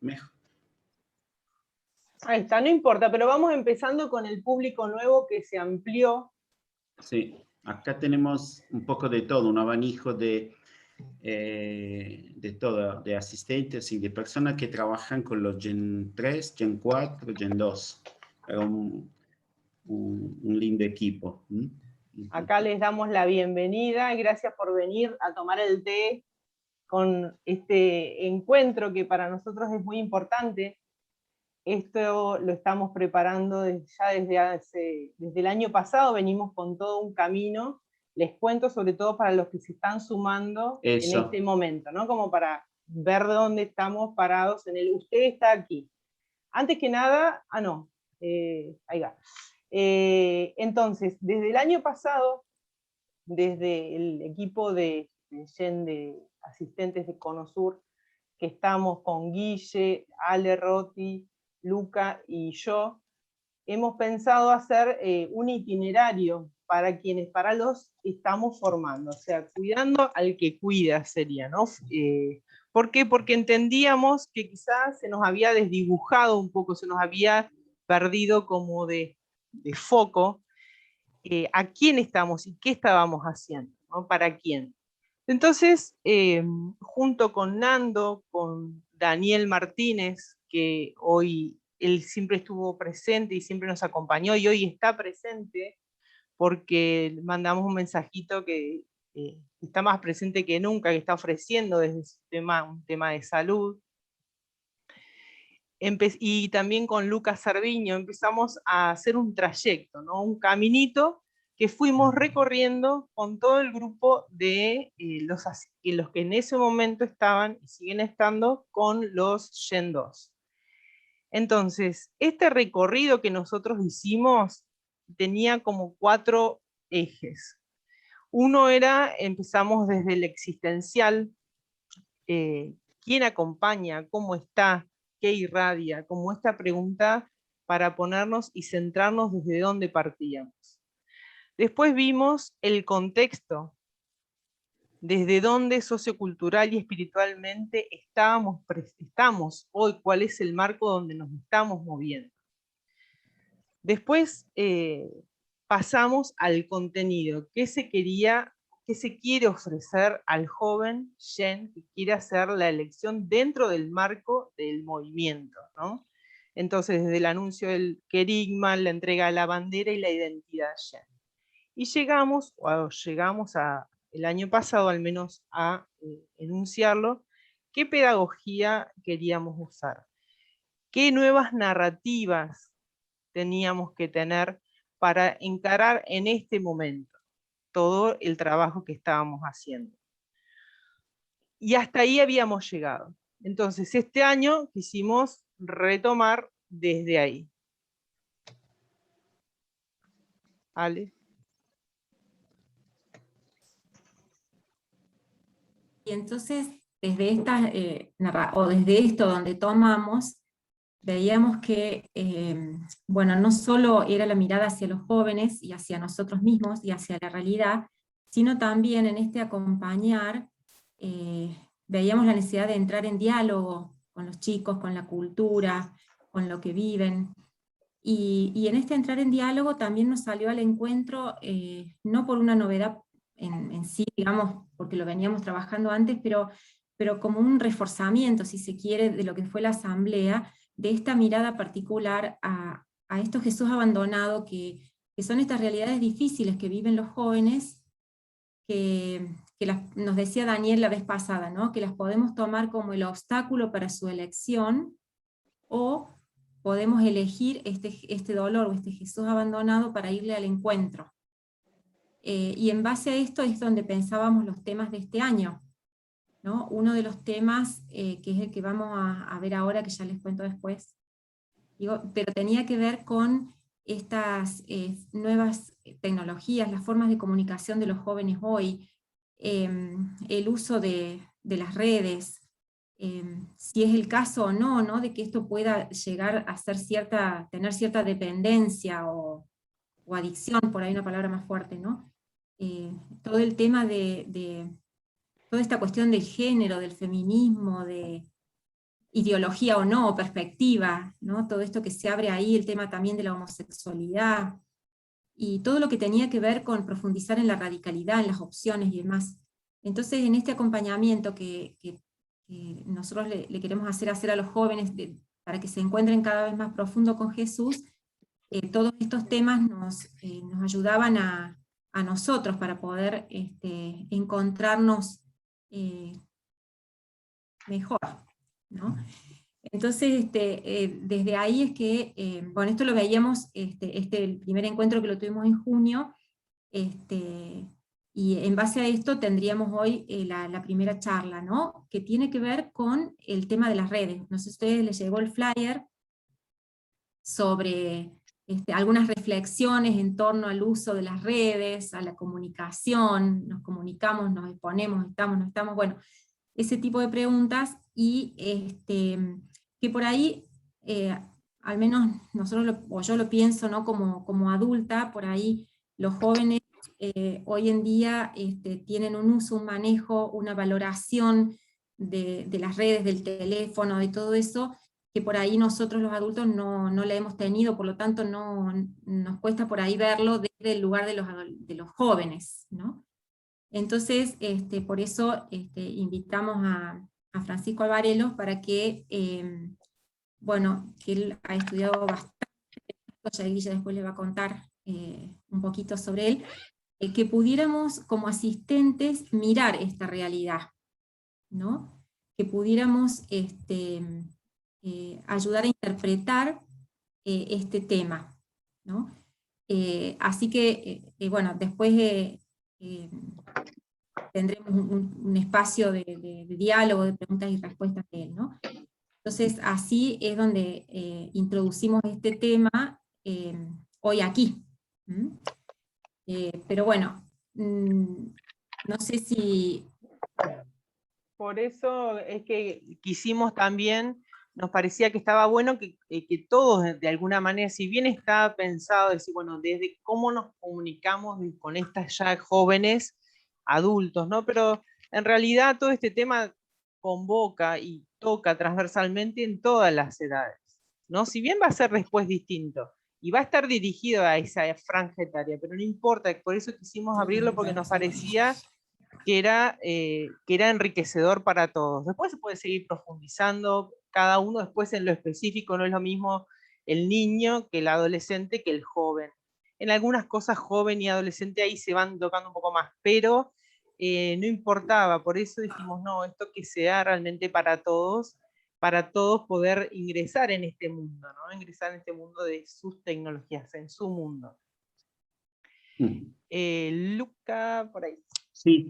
mejor. Ahí está, no importa, pero vamos empezando con el público nuevo que se amplió. Sí, acá tenemos un poco de todo, un abanico de todo, de asistentes y de personas que trabajan con los Gen 3, Gen 4, Gen 2. Un lindo equipo. Acá les damos la bienvenida y gracias por venir a tomar el té con este encuentro que para nosotros es muy importante. Esto lo estamos preparando desde el año pasado, venimos con todo un camino. Les cuento sobre todo para los que se están sumando en este momento, ¿no? Como para ver dónde estamos parados en el... Usted está aquí. Antes que nada, ahí va. Entonces, desde el año pasado, desde el equipo de asistentes de Conosur, que estamos con Guille, Ale Rotti, Luca y yo, hemos pensado hacer un itinerario para los estamos formando, o sea, cuidando al que cuida sería, ¿no? ¿Por qué? Porque entendíamos que quizás se nos había desdibujado un poco, se nos había perdido como de foco a quién estamos y qué estábamos haciendo, ¿no? ¿Para quién? Entonces, junto con Nando, con Daniel Martínez, que hoy él siempre estuvo presente y siempre nos acompañó y hoy está presente porque mandamos un mensajito que está más presente que nunca, que está ofreciendo desde un tema de salud. Y también con Lucas Sardiño empezamos a hacer un trayecto, ¿no? Un caminito que fuimos recorriendo con todo el grupo de los que en ese momento estaban y siguen estando con los Gen 2. Entonces, este recorrido que nosotros hicimos tenía como 4 ejes. Uno era, empezamos desde el existencial, quién acompaña, cómo está, qué irradia, como esta pregunta para ponernos y centrarnos desde dónde partíamos. Después vimos el contexto, desde dónde sociocultural y espiritualmente estamos hoy, cuál es el marco donde nos estamos moviendo. Después pasamos al contenido, qué se quiere ofrecer al joven Gen que quiere hacer la elección dentro del marco del movimiento, ¿no? Entonces, desde el anuncio del querigma, la entrega de la bandera y la identidad Gen. Y llegamos el año pasado al menos a enunciarlo, qué pedagogía queríamos usar, qué nuevas narrativas teníamos que tener para encarar en este momento todo el trabajo que estábamos haciendo. Y hasta ahí habíamos llegado. Entonces, este año quisimos retomar desde ahí. Ale. Y entonces, desde desde esto donde tomamos, veíamos que, bueno, no solo era la mirada hacia los jóvenes y hacia nosotros mismos y hacia la realidad, sino también en este acompañar, veíamos la necesidad de entrar en diálogo con los chicos, con la cultura, con lo que viven. Y en este entrar en diálogo también nos salió al encuentro, no por una novedad en sí, digamos, porque lo veníamos trabajando antes, pero como un reforzamiento, si se quiere, de lo que fue la asamblea, de esta mirada particular a estos Jesús abandonados, que son estas realidades difíciles que viven los jóvenes, que nos decía Daniel la vez pasada, ¿no? Que las podemos tomar como el obstáculo para su elección, o podemos elegir este dolor o este Jesús abandonado para irle al encuentro. Y en base a esto es donde pensábamos los temas de este año, ¿no? Uno de los temas, que es el que vamos a ver ahora, que ya les cuento después, pero tenía que ver con estas nuevas tecnologías, las formas de comunicación de los jóvenes hoy, el uso de las redes, si es el caso o no, ¿no? De que esto pueda llegar a ser tener cierta dependencia o adicción, por ahí una palabra más fuerte, ¿no? Todo el tema de toda esta cuestión del género, del feminismo, de ideología o no, o perspectiva, ¿no? Todo esto que se abre ahí, el tema también de la homosexualidad, y todo lo que tenía que ver con profundizar en la radicalidad, en las opciones y demás. Entonces, en este acompañamiento que nosotros le queremos hacer a los jóvenes para que se encuentren cada vez más profundo con Jesús, todos estos temas nos ayudaban a nosotros para poder encontrarnos mejor, ¿no? Entonces, desde ahí es que, bueno, esto lo veíamos, el primer encuentro que lo tuvimos en junio, y en base a esto tendríamos hoy la primera charla, ¿no? Que tiene que ver con el tema de las redes. No sé si a ustedes les llegó el flyer sobre algunas reflexiones en torno al uso de las redes, a la comunicación, nos comunicamos, nos exponemos, estamos, no estamos, bueno, ese tipo de preguntas, y que por ahí, al menos nosotros, o yo lo pienso, ¿no? como adulta, por ahí los jóvenes hoy en día tienen un uso, un manejo, una valoración de las redes, del teléfono, de todo eso, que por ahí nosotros los adultos no la hemos tenido, por lo tanto nos cuesta por ahí verlo desde el lugar de los jóvenes, ¿no? Entonces, por eso invitamos a Francisco Alvarelos para que, bueno, que él ha estudiado bastante, ya Guilla después le va a contar un poquito sobre él, que pudiéramos como asistentes mirar esta realidad, ¿no? Que pudiéramos ayudar a interpretar este tema, ¿no? Así que, bueno, después tendremos un espacio de diálogo, de preguntas y respuestas de él, ¿no? Entonces, así es donde introducimos este tema hoy aquí. ¿Mm? Pero bueno, no sé si... Por eso es que quisimos también, nos parecía que estaba bueno que todos de alguna manera, si bien está pensado decir, bueno, desde cómo nos comunicamos con estas ya jóvenes adultos, ¿no? Pero en realidad todo este tema convoca y toca transversalmente en todas las edades, ¿no? Si bien va a ser después distinto y va a estar dirigido a esa franja etaria, pero no importa, por eso quisimos abrirlo, porque nos parecía que era enriquecedor para todos. Después se puede seguir profundizando, cada uno después en lo específico, no es lo mismo el niño que el adolescente que el joven. En algunas cosas joven y adolescente ahí se van tocando un poco más, pero no importaba, por eso dijimos, no, esto que sea realmente para todos poder ingresar en este mundo, ¿no? Ingresar en este mundo de sus tecnologías, en su mundo. Luca, por ahí. Sí,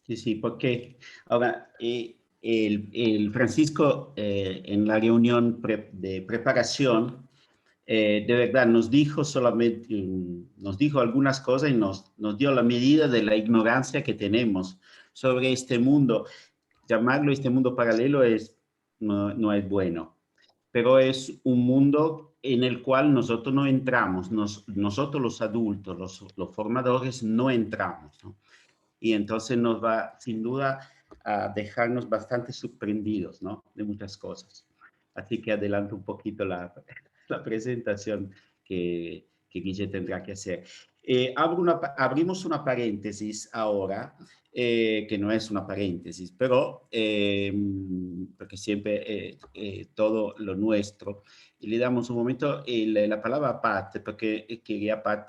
sí, porque ahora el Francisco en la reunión de preparación de verdad nos dijo solamente, nos dijo algunas cosas y nos dio la medida de la ignorancia que tenemos sobre este mundo. Llamarlo este mundo paralelo no es bueno, pero es un mundo en el cual nosotros no entramos, nosotros los adultos, los formadores no entramos, ¿no? Y entonces nos va sin duda a dejarnos bastante sorprendidos, ¿no? De muchas cosas. Así que adelanto un poquito la presentación que Guille tendrá que hacer. Abrimos una paréntesis ahora, que no es una paréntesis, pero porque siempre todo lo nuestro. Y le damos un momento la palabra a Pat, porque quería Pat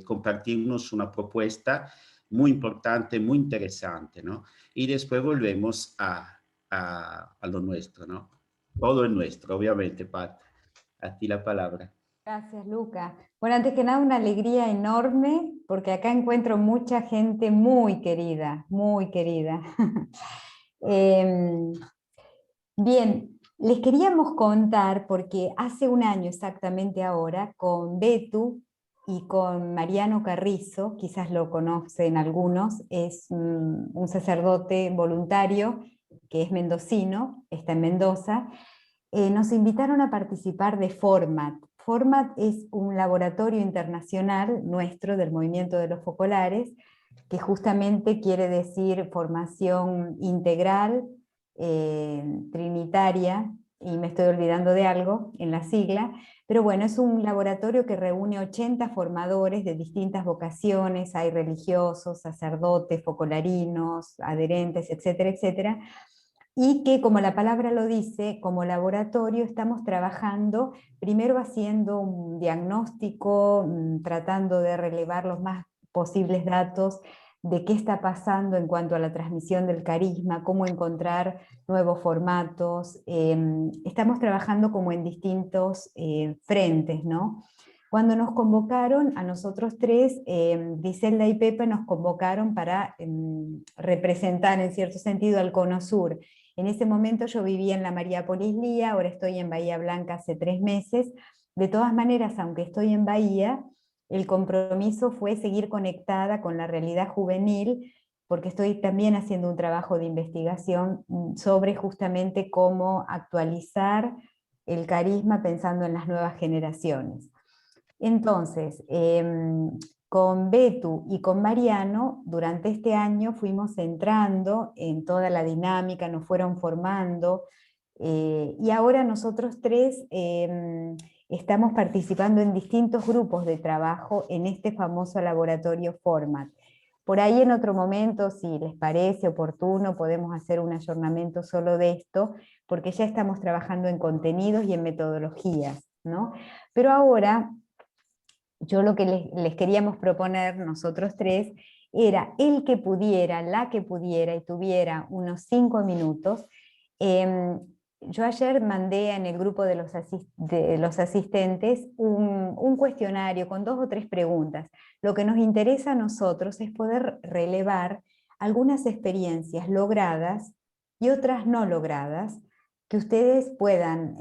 compartirnos una propuesta muy importante, muy interesante, ¿no? Y después volvemos a lo nuestro, ¿no? Todo es nuestro, obviamente, Pat. A ti la palabra. Gracias, Luca. Bueno, antes que nada, una alegría enorme, porque acá encuentro mucha gente muy querida, muy querida. Bien, les queríamos contar, porque hace un año exactamente ahora, con Betu y con Mariano Carrizo, quizás lo conocen algunos, es un sacerdote voluntario que es mendocino, está en Mendoza. Nos invitaron a participar de Format. Format es un laboratorio internacional nuestro del movimiento de los focolares, que justamente quiere decir formación integral, Trinitaria, y me estoy olvidando de algo en la sigla, pero bueno, es un laboratorio que reúne 80 formadores de distintas vocaciones, hay religiosos, sacerdotes, focolarinos, adherentes, etcétera, etcétera, y que, como la palabra lo dice, como laboratorio estamos trabajando, primero haciendo un diagnóstico, tratando de relevar los más posibles datos de qué está pasando en cuanto a la transmisión del carisma, cómo encontrar nuevos formatos. Estamos trabajando como en distintos frentes, ¿no? Cuando nos convocaron, a nosotros tres, Griselda y Pepa nos convocaron para representar en cierto sentido al Cono Sur. En ese momento yo vivía en la Mariápolis Lía, ahora estoy en Bahía Blanca hace 3 meses. De todas maneras, aunque estoy en Bahía, el compromiso fue seguir conectada con la realidad juvenil, porque estoy también haciendo un trabajo de investigación sobre justamente cómo actualizar el carisma pensando en las nuevas generaciones. Entonces, con Betu y con Mariano, durante este año fuimos entrando en toda la dinámica, nos fueron formando, y ahora nosotros tres estamos participando en distintos grupos de trabajo en este famoso laboratorio Format. Por ahí en otro momento, si les parece oportuno, podemos hacer un ayornamiento solo de esto, porque ya estamos trabajando en contenidos y en metodologías, ¿no? Pero ahora, yo lo que les queríamos proponer nosotros tres era el que pudiera, la que pudiera y tuviera unos 5 minutos. Yo ayer mandé en el grupo de los asistentes un cuestionario con 2 o 3 preguntas. Lo que nos interesa a nosotros es poder relevar algunas experiencias logradas y otras no logradas que ustedes puedan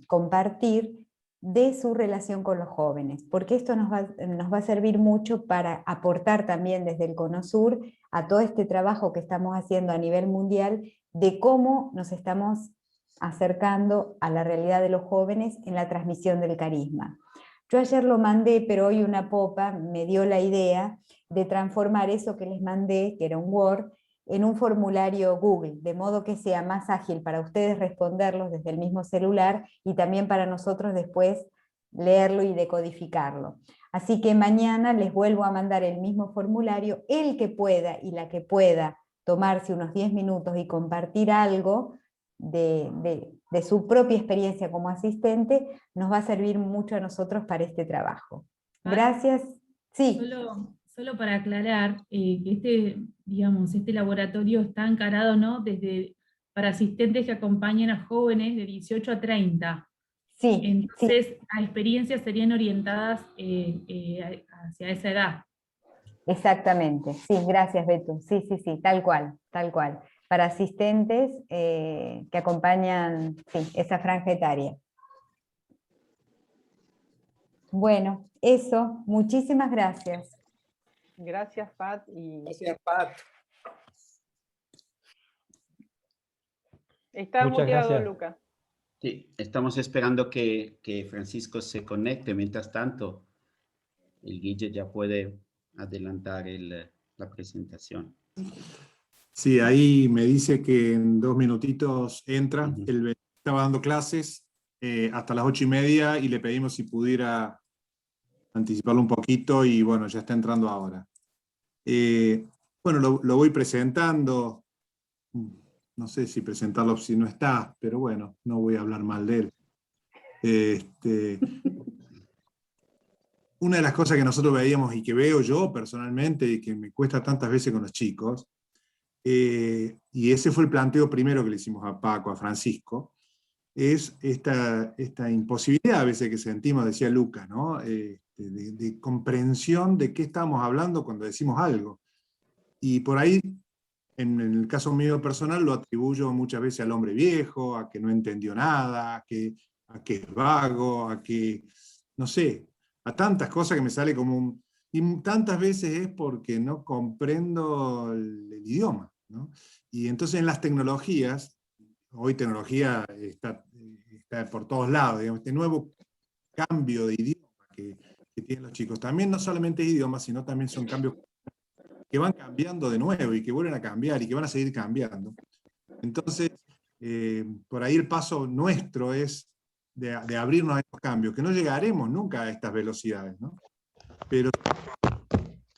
compartir de su relación con los jóvenes, porque esto nos va a servir mucho para aportar también desde el Cono Sur a todo este trabajo que estamos haciendo a nivel mundial de cómo nos estamos acercando a la realidad de los jóvenes en la transmisión del carisma. Yo ayer lo mandé, pero hoy una popa me dio la idea de transformar eso que les mandé, que era un Word, en un formulario Google, de modo que sea más ágil para ustedes responderlos desde el mismo celular y también para nosotros después leerlo y decodificarlo. Así que mañana les vuelvo a mandar el mismo formulario, el que pueda y la que pueda tomarse unos 10 minutos y compartir algo de su propia experiencia como asistente, nos va a servir mucho a nosotros para este trabajo. Gracias. Sí. Solo para aclarar que este laboratorio está encarado, ¿no?, para asistentes que acompañan a jóvenes de 18 a 30. Sí. Entonces, sí. a experiencias serían orientadas hacia esa edad. Exactamente, sí, gracias Beto. Sí, tal cual, tal cual. Para asistentes que acompañan esa franja etaria. Bueno, eso, muchísimas gracias. Gracias, Pat. Gracias, Pat. Está Muchas muteado, gracias. Luca. Sí, estamos esperando que Francisco se conecte. Mientras tanto, el Guille ya puede adelantar la presentación. Sí, ahí me dice que en 2 minutitos entra. Él estaba dando clases hasta las 8:30 y le pedimos si pudiera anticiparlo un poquito y bueno, ya está entrando ahora. Bueno, lo voy presentando. No sé si presentarlo si no está, pero bueno, no voy a hablar mal de él. Una de las cosas que nosotros veíamos y que veo yo personalmente y que me cuesta tantas veces con los chicos, y ese fue el planteo primero que le hicimos a Paco, a Francisco, es esta imposibilidad a veces que sentimos, decía Lucas, ¿no? De comprensión de qué estamos hablando cuando decimos algo. Y por ahí, en el caso mío personal, lo atribuyo muchas veces al hombre viejo, a que no entendió nada, a que es vago, a que, no sé, a tantas cosas que me sale como y tantas veces es porque no comprendo el idioma, ¿no? Y entonces en las tecnologías, hoy tecnología está por todos lados, digamos, este nuevo cambio de idioma que tienen los chicos, también no solamente es idioma, sino también son cambios que van cambiando de nuevo y que vuelven a cambiar y que van a seguir cambiando. Entonces, por ahí el paso nuestro es de abrirnos a estos cambios, que no llegaremos nunca a estas velocidades, ¿no? Pero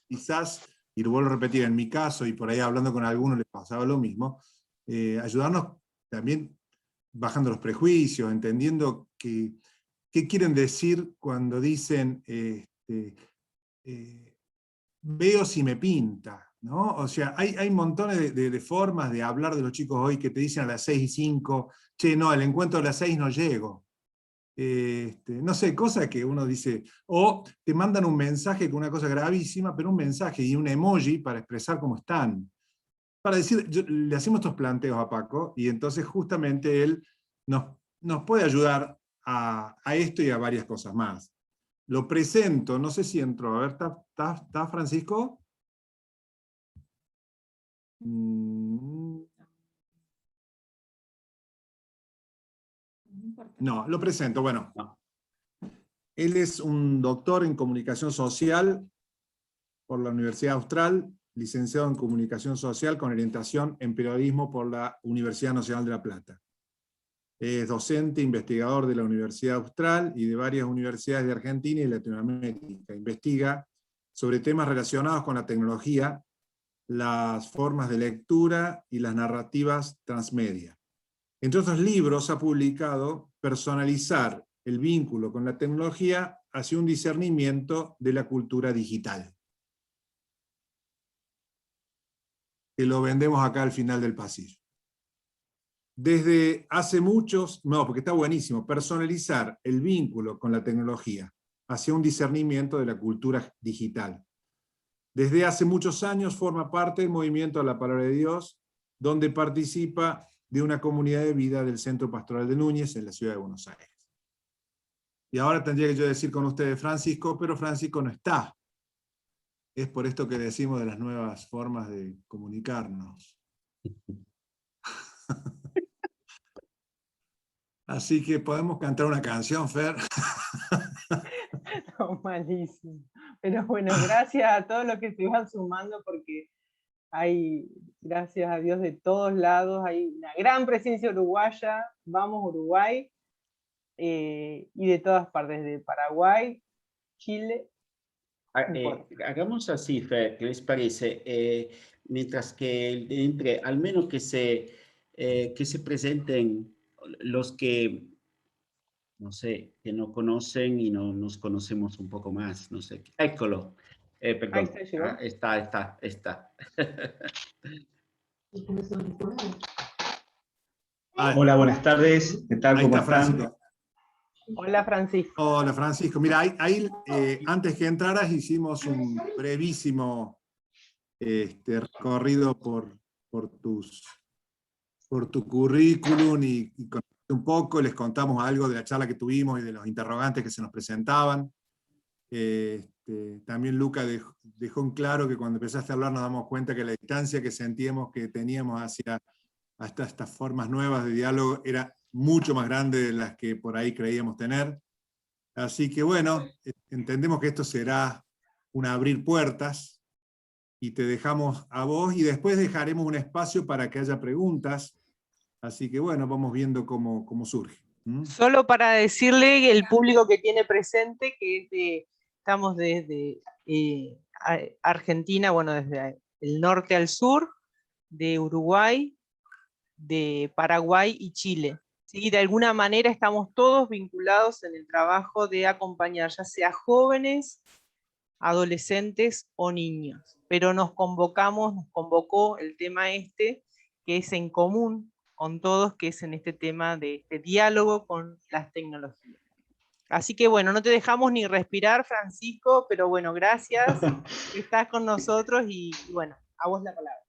quizás, y lo vuelvo a repetir, en mi caso, y por ahí hablando con algunos les pasaba lo mismo, ayudarnos también bajando los prejuicios, entendiendo qué quieren decir cuando dicen veo si me pinta, ¿no? O sea, hay montones de formas de hablar de los chicos hoy que te dicen a las 6:05, che, no, al encuentro a las 6 no llego. No sé, cosas que uno dice, o te mandan un mensaje con una cosa gravísima, pero un mensaje y un emoji para expresar cómo están. Para decir, le hacemos estos planteos a Paco, y entonces justamente él nos puede ayudar a esto y a varias cosas más. Lo presento, no sé si entró, a ver, ¿está Francisco? No, lo presento, bueno. Él es un doctor en comunicación social por la Universidad Austral, licenciado en comunicación social con orientación en periodismo por la Universidad Nacional de La Plata. Es docente, investigador de la Universidad Austral y de varias universidades de Argentina y Latinoamérica. Investiga sobre temas relacionados con la tecnología, las formas de lectura y las narrativas transmedia. Entre otros libros ha publicado Personalizar el vínculo con la tecnología hacia un discernimiento de la cultura digital, que lo vendemos acá al final del pasillo. Desde hace muchos, no, porque está buenísimo, personalizar el vínculo con la tecnología hacia un discernimiento de la cultura digital. Desde hace muchos años forma parte del movimiento a la Palabra de Dios, donde participa de una comunidad de vida del Centro Pastoral de Núñez en la ciudad de Buenos Aires. Y ahora tendría que yo decir con ustedes Francisco, pero Francisco no está. Es por esto que decimos de las nuevas formas de comunicarnos. Así que podemos cantar una canción, Fer. No, malísimo. Pero bueno, gracias a todos los que se van sumando, porque hay, gracias a Dios, de todos lados, hay una gran presencia uruguaya, vamos Uruguay, y de todas partes, de Paraguay, Chile. Hagamos así, Fer, ¿qué les parece? Mientras que entre, al menos que se presenten los que, no sé, que no conocen y no nos conocemos un poco más, no sé. Écolo. Perdón. Ahí está, está. Hola, buenas tardes. ¿Qué tal? Ahí ¿Cómo está están? Francisco. Hola, Francisco. Hola, Francisco. Mira, ahí antes que entraras hicimos un brevísimo recorrido por tu currículum y un poco, les contamos algo de la charla que tuvimos y de los interrogantes que se nos presentaban. También Luca dejó en claro que cuando empezaste a hablar nos damos cuenta que la distancia que sentíamos que teníamos hasta estas formas nuevas de diálogo era mucho más grande de las que por ahí creíamos tener. Así que bueno, entendemos que esto será un abrir puertas, y te dejamos a vos, y después dejaremos un espacio para que haya preguntas. Así que bueno, vamos viendo cómo surge. Solo para decirle el público que tiene presente que estamos desde Argentina, bueno, desde el norte al sur, de Uruguay, de Paraguay y Chile. ¿Sí? De alguna manera estamos todos vinculados en el trabajo de acompañar, ya sea jóvenes, adolescentes o niños. Pero nos convocó el tema que es en común con todos, que es en este tema de este diálogo con las tecnologías. Así que bueno, no te dejamos ni respirar, Francisco, pero bueno, gracias que estás con nosotros y bueno, a vos la palabra.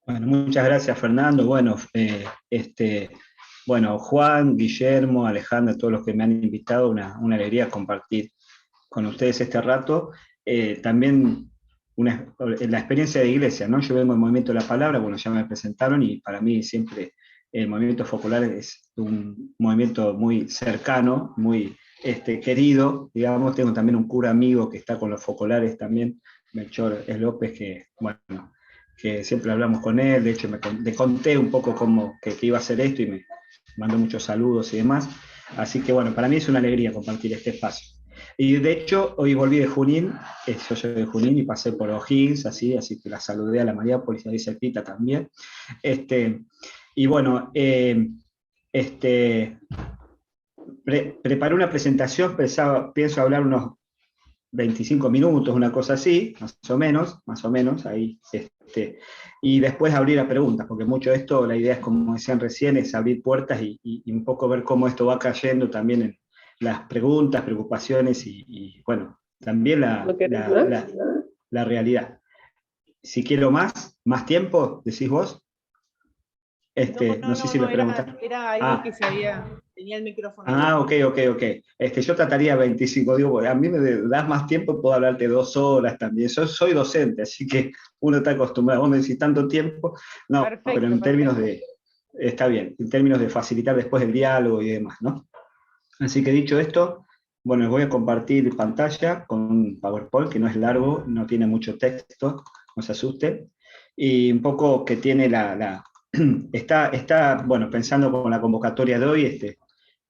Bueno, muchas gracias, Fernando. Bueno, Juan, Guillermo, Alejandra, todos los que me han invitado, una alegría compartir con ustedes este rato. También la experiencia de iglesia, ¿no? Yo vengo del Movimiento de la Palabra, bueno, ya me presentaron, y para mí siempre el Movimiento Focolar es un movimiento muy cercano, muy querido, digamos. Tengo también un cura amigo que está con los focolares también, Melchor López, que, bueno, que siempre hablamos con él, de hecho le conté un poco que iba a hacer esto y me mandó muchos saludos y demás. Así que bueno, para mí es una alegría compartir este espacio. Y de hecho, hoy volví de Junín, yo soy de Junín y pasé por O'Higgins, así que la saludé a la Mariápolis, ahí cerquita también. Y bueno, preparé una presentación, pienso hablar unos 25 minutos, una cosa así, más o menos, ahí, y después abrir a preguntas, porque mucho de esto, la idea es, como decían recién, es abrir puertas y un poco ver cómo esto va cayendo también en las preguntas, preocupaciones y bueno, también la realidad. Si quiero más tiempo, decís vos. No sé si me preguntaron. Era alguien que tenía el micrófono. Ok. Yo trataría 25, digo, a mí me das más tiempo, puedo hablarte 2 horas también. Yo soy docente, así que uno está acostumbrado. Vos me decís tanto tiempo, no, perfecto, pero en términos está bien, en términos de facilitar después el diálogo y demás, ¿no? Así que dicho esto, bueno, les voy a compartir pantalla con un PowerPoint que no es largo, no tiene mucho texto, no se asusten, y un poco que tiene está, bueno, pensando con la convocatoria de hoy,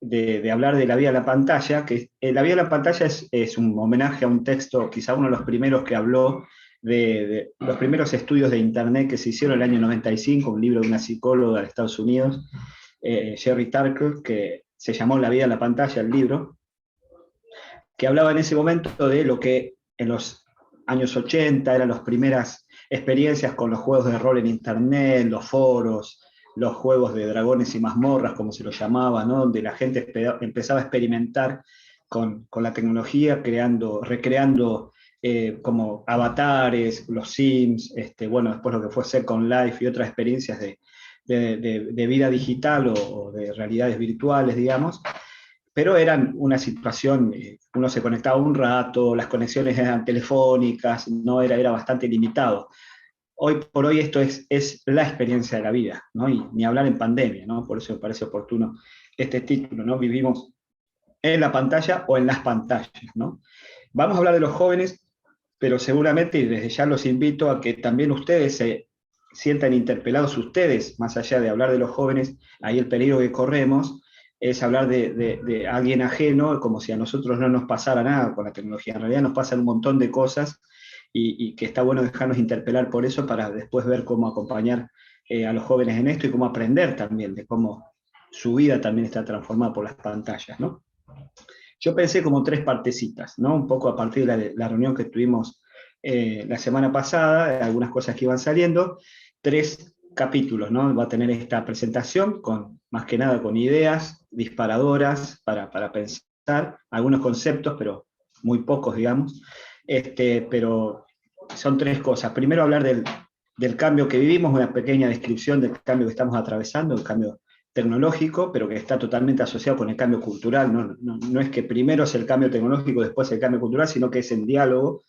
de hablar de La vida a la pantalla, que La vida a la pantalla es un homenaje a un texto, quizá uno de los primeros que habló de los primeros estudios de Internet que se hicieron en el año 95, un libro de una psicóloga de Estados Unidos, Sherry Turkle, que se llamó La vida a la pantalla, el libro, que hablaba en ese momento de lo que en los años 80 eran las primeras experiencias con los juegos de rol en Internet, los foros, los juegos de dragones y mazmorras, como se los llamaba, ¿no? Donde la gente empezaba a experimentar con la tecnología, recreando como avatares, los Sims, bueno, después lo que fue Second Life y otras experiencias de vida digital o de realidades virtuales, digamos, pero eran una situación, uno se conectaba un rato, las conexiones eran telefónicas, no era bastante limitado. Hoy por hoy esto es la experiencia de la vida, ¿no? Y ni hablar en pandemia, ¿no? Por eso me parece oportuno este título, ¿no? Vivimos en la pantalla o en las pantallas, ¿no? Vamos a hablar de los jóvenes, pero seguramente, y desde ya los invito a que también ustedes se sientan interpelados ustedes, más allá de hablar de los jóvenes, ahí el peligro que corremos es hablar de alguien ajeno, como si a nosotros no nos pasara nada con la tecnología. En realidad nos pasan un montón de cosas y que está bueno dejarnos interpelar por eso para después ver cómo acompañar a los jóvenes en esto y cómo aprender también de cómo su vida también está transformada por las pantallas, ¿no? Yo pensé como 3 partecitas, ¿no? Un poco a partir de la reunión que tuvimos la semana pasada, algunas cosas que iban saliendo, 3 capítulos, ¿no? Va a tener esta presentación, más que nada con ideas disparadoras para pensar, algunos conceptos, pero muy pocos, digamos, pero son 3 cosas. Primero hablar del cambio que vivimos, una pequeña descripción del cambio que estamos atravesando, el cambio tecnológico, pero que está totalmente asociado con el cambio cultural. No es que primero es el cambio tecnológico, después el cambio cultural, sino que es en diálogo.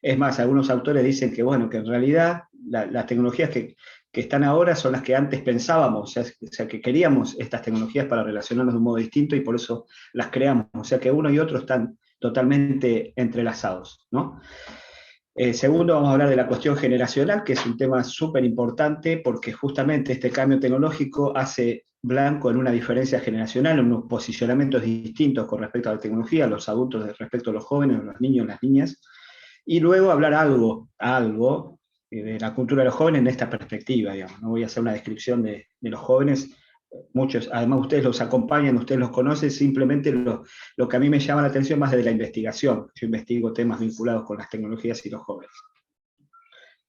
Es más, algunos autores dicen que, bueno, que en realidad las tecnologías que están ahora son las que antes pensábamos, o sea, que queríamos estas tecnologías para relacionarnos de un modo distinto y por eso las creamos. O sea, que uno y otro están totalmente entrelazados, ¿no? Segundo, vamos a hablar de la cuestión generacional, que es un tema súper importante porque justamente este cambio tecnológico hace blanco en una diferencia generacional, en unos posicionamientos distintos con respecto a la tecnología, los adultos respecto a los jóvenes, los niños, las niñas, y luego hablar algo de la cultura de los jóvenes en esta perspectiva, digamos. No voy a hacer una descripción de los jóvenes, muchos, además ustedes los acompañan, ustedes los conocen, simplemente lo que a mí me llama la atención más desde la investigación. Yo investigo temas vinculados con las tecnologías y los jóvenes.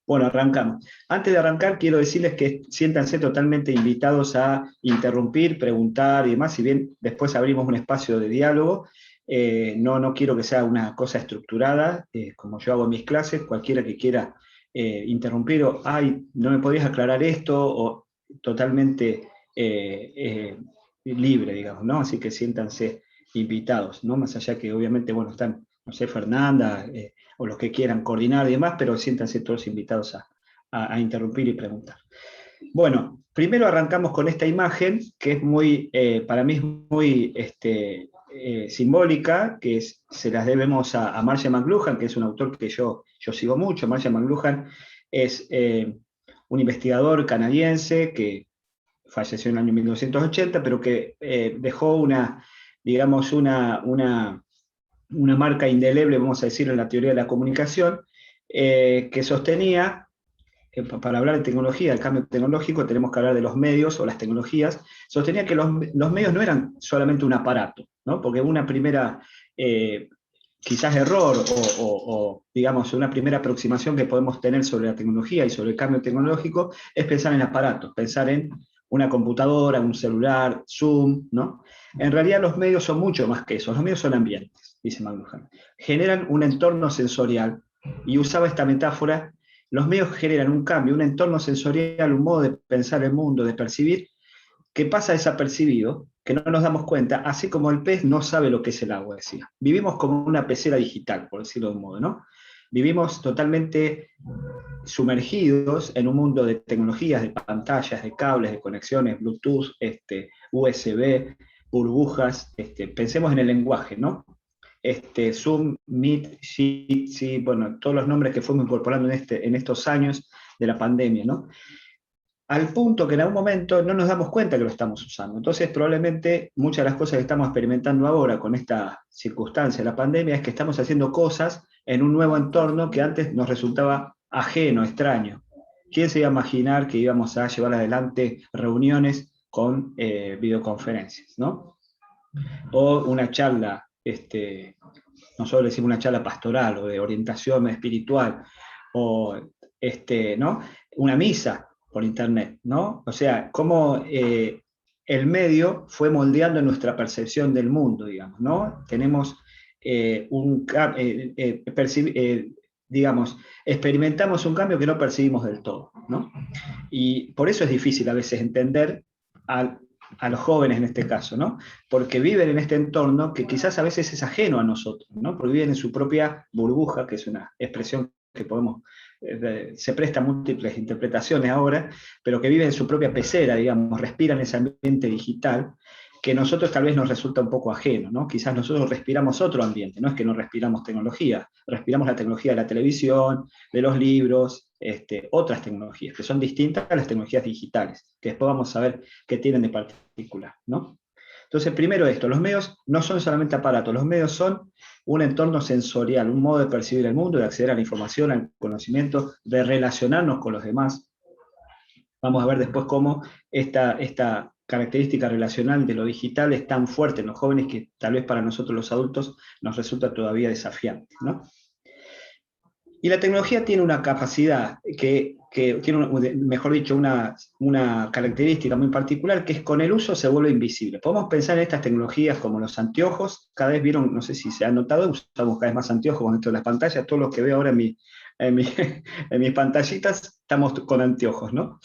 Bueno, arrancamos. Antes de arrancar, quiero decirles que siéntanse totalmente invitados a interrumpir, preguntar y demás, si bien después abrimos un espacio de diálogo. No quiero que sea una cosa estructurada, como yo hago en mis clases, cualquiera que quiera interrumpir o, no me podías aclarar esto, o totalmente libre, digamos, ¿no? Así que siéntanse invitados, ¿no? Más allá que obviamente, bueno, están, no sé, Fernanda, o los que quieran coordinar y demás, pero siéntanse todos invitados a interrumpir y preguntar. Bueno, primero arrancamos con esta imagen, que es muy, para mí es muy simbólica, que se las debemos a Marshall McLuhan, que es un autor que yo sigo mucho. Marshall McLuhan es un investigador canadiense que falleció en el año 1980, pero que dejó digamos, una marca indeleble, vamos a decir, en la teoría de la comunicación, que sostenía, para hablar de tecnología, del cambio tecnológico, tenemos que hablar de los medios o las tecnologías, sostenía que los medios no eran solamente un aparato, ¿no? Porque una primera, quizás error, o digamos, una primera aproximación que podemos tener sobre la tecnología y sobre el cambio tecnológico es pensar en aparatos, pensar en una computadora, un celular, Zoom, ¿no? En realidad los medios son mucho más que eso, los medios son ambientes, dice McLuhan. Generan un entorno sensorial, y usaba esta metáfora, los medios generan un cambio, un entorno sensorial, un modo de pensar el mundo, de percibir, que pasa desapercibido, que no nos damos cuenta, así como el pez no sabe lo que es el agua, decía. Vivimos como una pecera digital, por decirlo de un modo, ¿no? Vivimos totalmente sumergidos en un mundo de tecnologías, de pantallas, de cables, de conexiones, Bluetooth, USB, burbujas, pensemos en el lenguaje, ¿no? Zoom, Meet, Jitsi, bueno, todos los nombres que fuimos incorporando en estos años de la pandemia, ¿no? Al punto que en algún momento no nos damos cuenta que lo estamos usando. Entonces, probablemente muchas de las cosas que estamos experimentando ahora con esta circunstancia de la pandemia es que estamos haciendo cosas en un nuevo entorno que antes nos resultaba ajeno, extraño. ¿Quién se iba a imaginar que íbamos a llevar adelante reuniones con videoconferencias, ¿no? O una charla, nosotros decimos una charla pastoral o de orientación espiritual, o ¿no? Una misa por internet, ¿no? O sea, cómo el medio fue moldeando nuestra percepción del mundo, digamos, ¿no? Tenemos digamos, experimentamos un cambio que no percibimos del todo, ¿no? Y por eso es difícil a veces entender a los jóvenes en este caso, ¿no? Porque viven en este entorno que quizás a veces es ajeno a nosotros, ¿no? Porque viven en su propia burbuja, que es una expresión que podemos, se presta a múltiples interpretaciones ahora, pero que viven en su propia pecera, digamos, respiran ese ambiente digital, que nosotros tal vez nos resulta un poco ajeno, ¿no? Quizás nosotros respiramos otro ambiente, no es que no respiramos tecnología, respiramos la tecnología de la televisión, de los libros, otras tecnologías, que son distintas a las tecnologías digitales, que después vamos a ver qué tienen de particular, ¿no? Entonces, primero esto, los medios no son solamente aparatos, los medios son un entorno sensorial, un modo de percibir el mundo, de acceder a la información, al conocimiento, de relacionarnos con los demás. Vamos a ver después cómo esta característica relacional de lo digital es tan fuerte en los jóvenes que tal vez para nosotros los adultos nos resulta todavía desafiante, ¿no? Y la tecnología tiene una capacidad que tiene, mejor dicho, una característica muy particular, que es con el uso se vuelve invisible. Podemos pensar en estas tecnologías como los anteojos, cada vez vieron, no sé si se han notado, usamos cada vez más anteojos con esto de las pantallas, todos los que veo ahora en mis pantallitas estamos con anteojos, ¿no?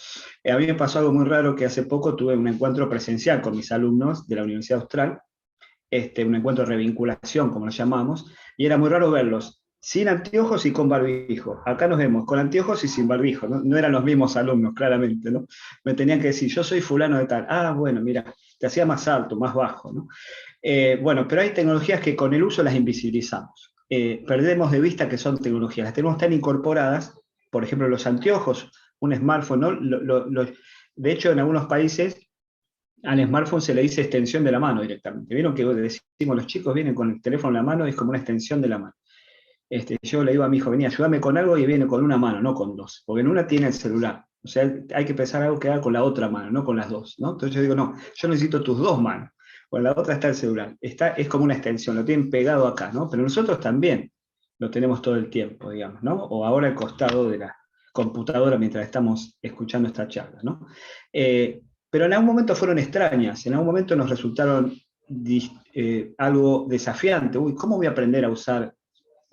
A mí me pasó algo muy raro, que hace poco tuve un encuentro presencial con mis alumnos de la Universidad Austral, un encuentro de revinculación, como lo llamamos, y era muy raro verlos sin anteojos y con barbijo. Acá nos vemos con anteojos y sin barbijo, ¿no? No eran los mismos alumnos, claramente, ¿no? Me tenían que decir, yo soy fulano de tal. Ah, bueno, mira, te hacía más alto, más bajo, ¿no? Bueno, pero hay tecnologías que con el uso las invisibilizamos. Perdemos de vista que son tecnologías, las tenemos tan incorporadas, por ejemplo, los anteojos, un smartphone, ¿no? De hecho, en algunos países al smartphone se le dice extensión de la mano directamente. ¿Vieron que decimos los chicos vienen con el teléfono en la mano? Es como una extensión de la mano. Yo le digo a mi hijo, vení, ayúdame con algo, y viene con una mano, no con dos, porque en una tiene el celular. O sea, hay que pensar algo que haga con la otra mano, no con las dos, ¿no? Entonces yo digo, no, yo necesito tus dos manos. Con la otra está el celular. Es como una extensión, lo tienen pegado acá, ¿no? Pero nosotros también lo tenemos todo el tiempo, digamos, ¿no? O ahora al costado de la computadora mientras estamos escuchando esta charla, ¿no? Pero en algún momento fueron extrañas, en algún momento nos resultaron algo desafiante. Uy, ¿cómo voy a aprender a usar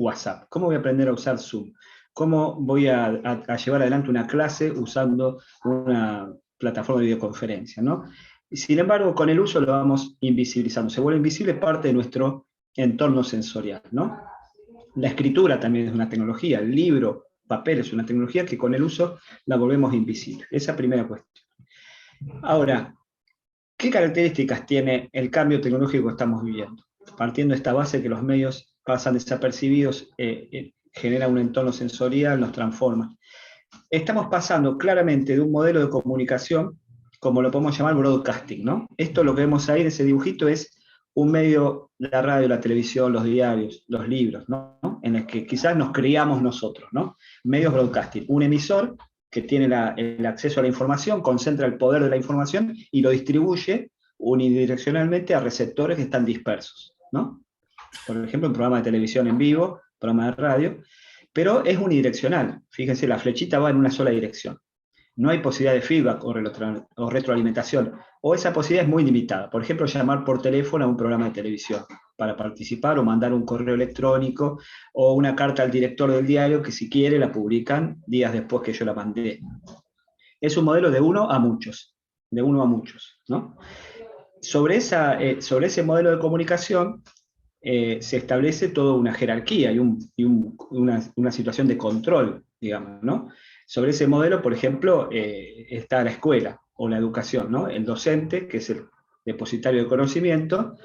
WhatsApp? ¿Cómo voy a aprender a usar Zoom? ¿Cómo voy a llevar adelante una clase usando una plataforma de videoconferencia, ¿no? Sin embargo, con el uso lo vamos invisibilizando. Se vuelve invisible parte de nuestro entorno sensorial, ¿no? La escritura también es una tecnología, el libro, papel es una tecnología que con el uso la volvemos invisible. Esa primera cuestión. Ahora, ¿qué características tiene el cambio tecnológico que estamos viviendo? Partiendo de esta base que los medios pasan desapercibidos, genera un entorno sensorial, nos transforma. estamos pasando claramente de un modelo de comunicación, como lo podemos llamar broadcasting, ¿no? Esto lo que vemos ahí en ese dibujito es un medio, la radio, la televisión, los diarios, los libros, ¿no? En el que quizás nos criamos nosotros, ¿no? Medios broadcasting, un emisor que tiene el acceso a la información, concentra el poder de la información y lo distribuye unidireccionalmente a receptores que están dispersos, ¿no? Por ejemplo, un programa de televisión en vivo, programa de radio, pero es unidireccional. Fíjense, la flechita va en una sola dirección. No hay posibilidad de feedback o retroalimentación, o esa posibilidad es muy limitada. Por ejemplo, llamar por teléfono a un programa de televisión para participar, o mandar un correo electrónico, o una carta al director del diario que si quiere la publican días después que yo la mandé. Es un modelo de uno a muchos, ¿no? Sobre ese modelo de comunicación se establece toda una jerarquía y una situación de control, digamos, ¿no? Sobre ese modelo, por ejemplo, está la escuela o la educación, ¿no? El docente, que es el depositario de conocimiento,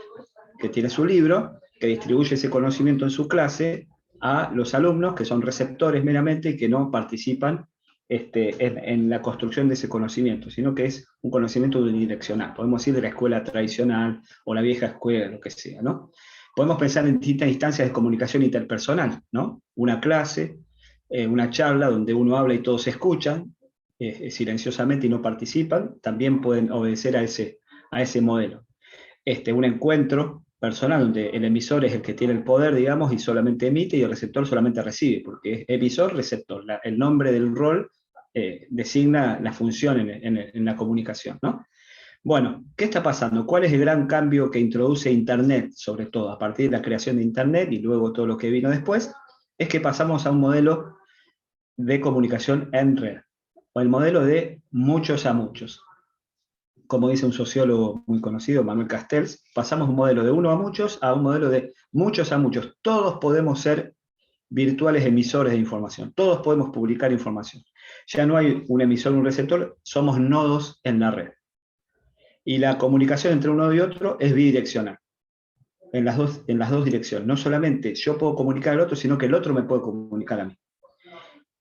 que tiene su libro, que distribuye ese conocimiento en su clase a los alumnos, que son receptores meramente y que no participan en la construcción de ese conocimiento, sino que es un conocimiento unidireccional. Podemos decir de la escuela tradicional o la vieja escuela, lo que sea, ¿no? Podemos pensar en distintas instancias de comunicación interpersonal, ¿no? Una clase, una charla donde uno habla y todos escuchan silenciosamente y no participan, también pueden obedecer a ese modelo. Un encuentro personal donde el emisor es el que tiene el poder, digamos, y solamente emite, y el receptor solamente recibe, porque es emisor-receptor. El nombre del rol designa la función en la comunicación, ¿no? Bueno, ¿qué está pasando? ¿Cuál es el gran cambio que introduce Internet, sobre todo a partir de la creación de Internet y luego todo lo que vino después? Es que pasamos a un modelo de comunicación en red, o el modelo de muchos a muchos. Como dice un sociólogo muy conocido, Manuel Castells, pasamos de un modelo de uno a muchos a un modelo de muchos a muchos. Todos podemos ser virtuales emisores de información, todos podemos publicar información. Ya no hay un emisor y un receptor, somos nodos en la red. Y la comunicación entre uno y otro es bidireccional, en las dos direcciones. No solamente yo puedo comunicar al otro, sino que el otro me puede comunicar a mí.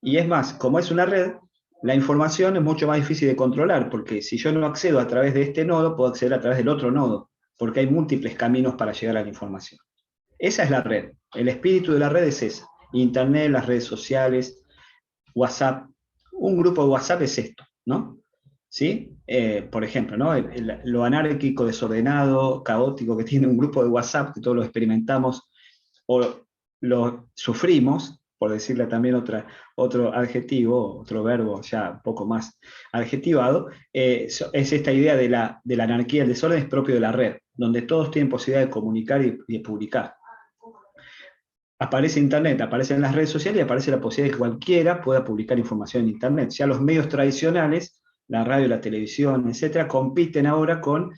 Y es más, como es una red, la información es mucho más difícil de controlar, porque si yo no accedo a través de este nodo, puedo acceder a través del otro nodo, porque hay múltiples caminos para llegar a la información. Esa es la red. El espíritu de la red es esa. Internet, las redes sociales, WhatsApp. Un grupo de WhatsApp es esto, ¿no? ¿Sí? Por ejemplo, ¿no? Lo anárquico, desordenado, caótico que tiene un grupo de WhatsApp, que todos lo experimentamos o lo sufrimos, por decirle también otro adjetivo, otro verbo ya un poco más adjetivado, es esta idea de la anarquía, el desorden es propio de la red, donde todos tienen posibilidad de comunicar y de publicar. Aparece Internet, aparecen las redes sociales y aparece la posibilidad de que cualquiera pueda publicar información en Internet. Ya los medios tradicionales, la radio, la televisión, etcétera, compiten ahora con,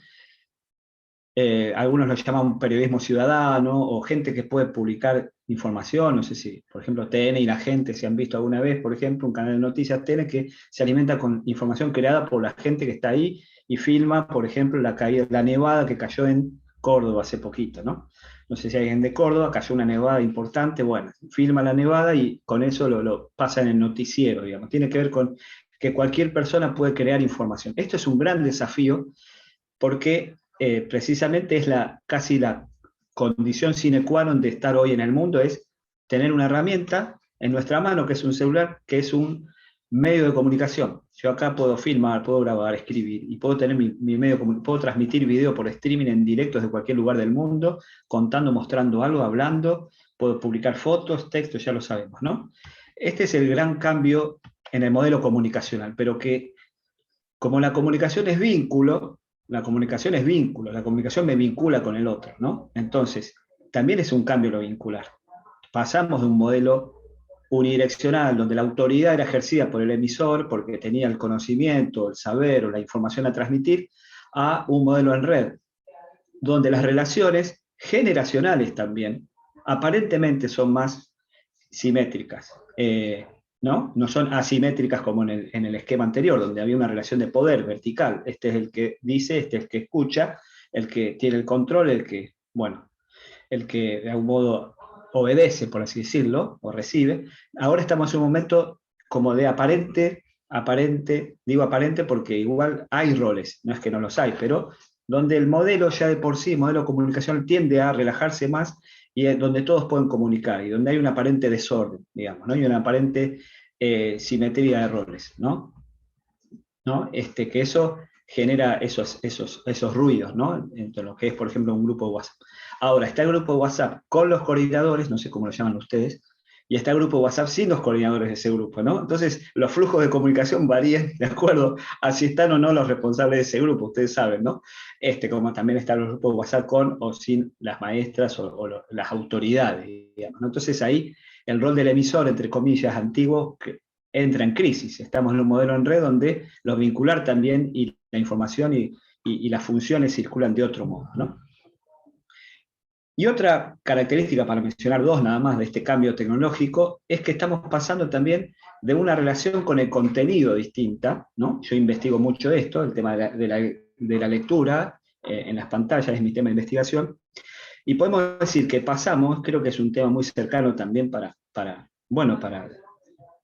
algunos lo llaman periodismo ciudadano, o gente que puede publicar información. No sé si, por ejemplo, TN y La Gente, si han visto alguna vez, por ejemplo, un canal de noticias TN que se alimenta con información creada por la gente que está ahí y filma, por ejemplo, la nevada que cayó en Córdoba hace poquito, ¿no? No sé si hay alguien de Córdoba, cayó una nevada importante, bueno, filma la nevada y con eso lo pasa en el noticiero, digamos. Tiene que ver con que cualquier persona puede crear información. Esto es un gran desafío porque precisamente es casi la condición sine qua non de estar hoy en el mundo, es tener una herramienta en nuestra mano, que es un celular, que es un medio de comunicación. Yo acá puedo filmar, puedo grabar, escribir, y puedo tener mi medio, puedo transmitir video por streaming en directo desde cualquier lugar del mundo, contando, mostrando algo, hablando, puedo publicar fotos, textos, ya lo sabemos, ¿no? Este es el gran cambio en el modelo comunicacional, pero que como la comunicación es vínculo, la comunicación me vincula con el otro, ¿no? Entonces, también es un cambio lo vincular. Pasamos de un modelo unidireccional, donde la autoridad era ejercida por el emisor, porque tenía el conocimiento, el saber o la información a transmitir, a un modelo en red, donde las relaciones generacionales también, aparentemente son más simétricas, ¿no? No son asimétricas como en el esquema anterior, donde había una relación de poder vertical. Este es el que dice, este es el que escucha, el que tiene el control, el que de algún modo obedece, por así decirlo, o recibe. Ahora estamos en un momento como de aparente, digo aparente porque igual hay roles, no es que no los hay, pero donde el modelo ya de por sí, el modelo de comunicación tiende a relajarse más y es donde todos pueden comunicar y donde hay un aparente desorden, digamos, ¿no? Hay una aparente simetría de roles, ¿no? Que eso genera esos ruidos, ¿no? Entre lo que es, por ejemplo, un grupo de WhatsApp. Ahora, está el grupo de WhatsApp con los coordinadores, no sé cómo lo llaman ustedes, y está el grupo de WhatsApp sin los coordinadores de ese grupo, ¿no? Entonces, los flujos de comunicación varían de acuerdo a si están o no los responsables de ese grupo, ustedes saben, ¿no? Como también están los grupos de WhatsApp con o sin las maestras o las autoridades, digamos, ¿no? Entonces ahí el rol del emisor, entre comillas, antiguo, que entra en crisis. Estamos en un modelo en red donde lo vincular también y la información y las funciones circulan de otro modo, ¿no? Y otra característica, para mencionar dos nada más de este cambio tecnológico, es que estamos pasando también de una relación con el contenido distinta, ¿no? Yo investigo mucho esto, el tema de la lectura en las pantallas, es mi tema de investigación, y podemos decir que pasamos, creo que es un tema muy cercano también para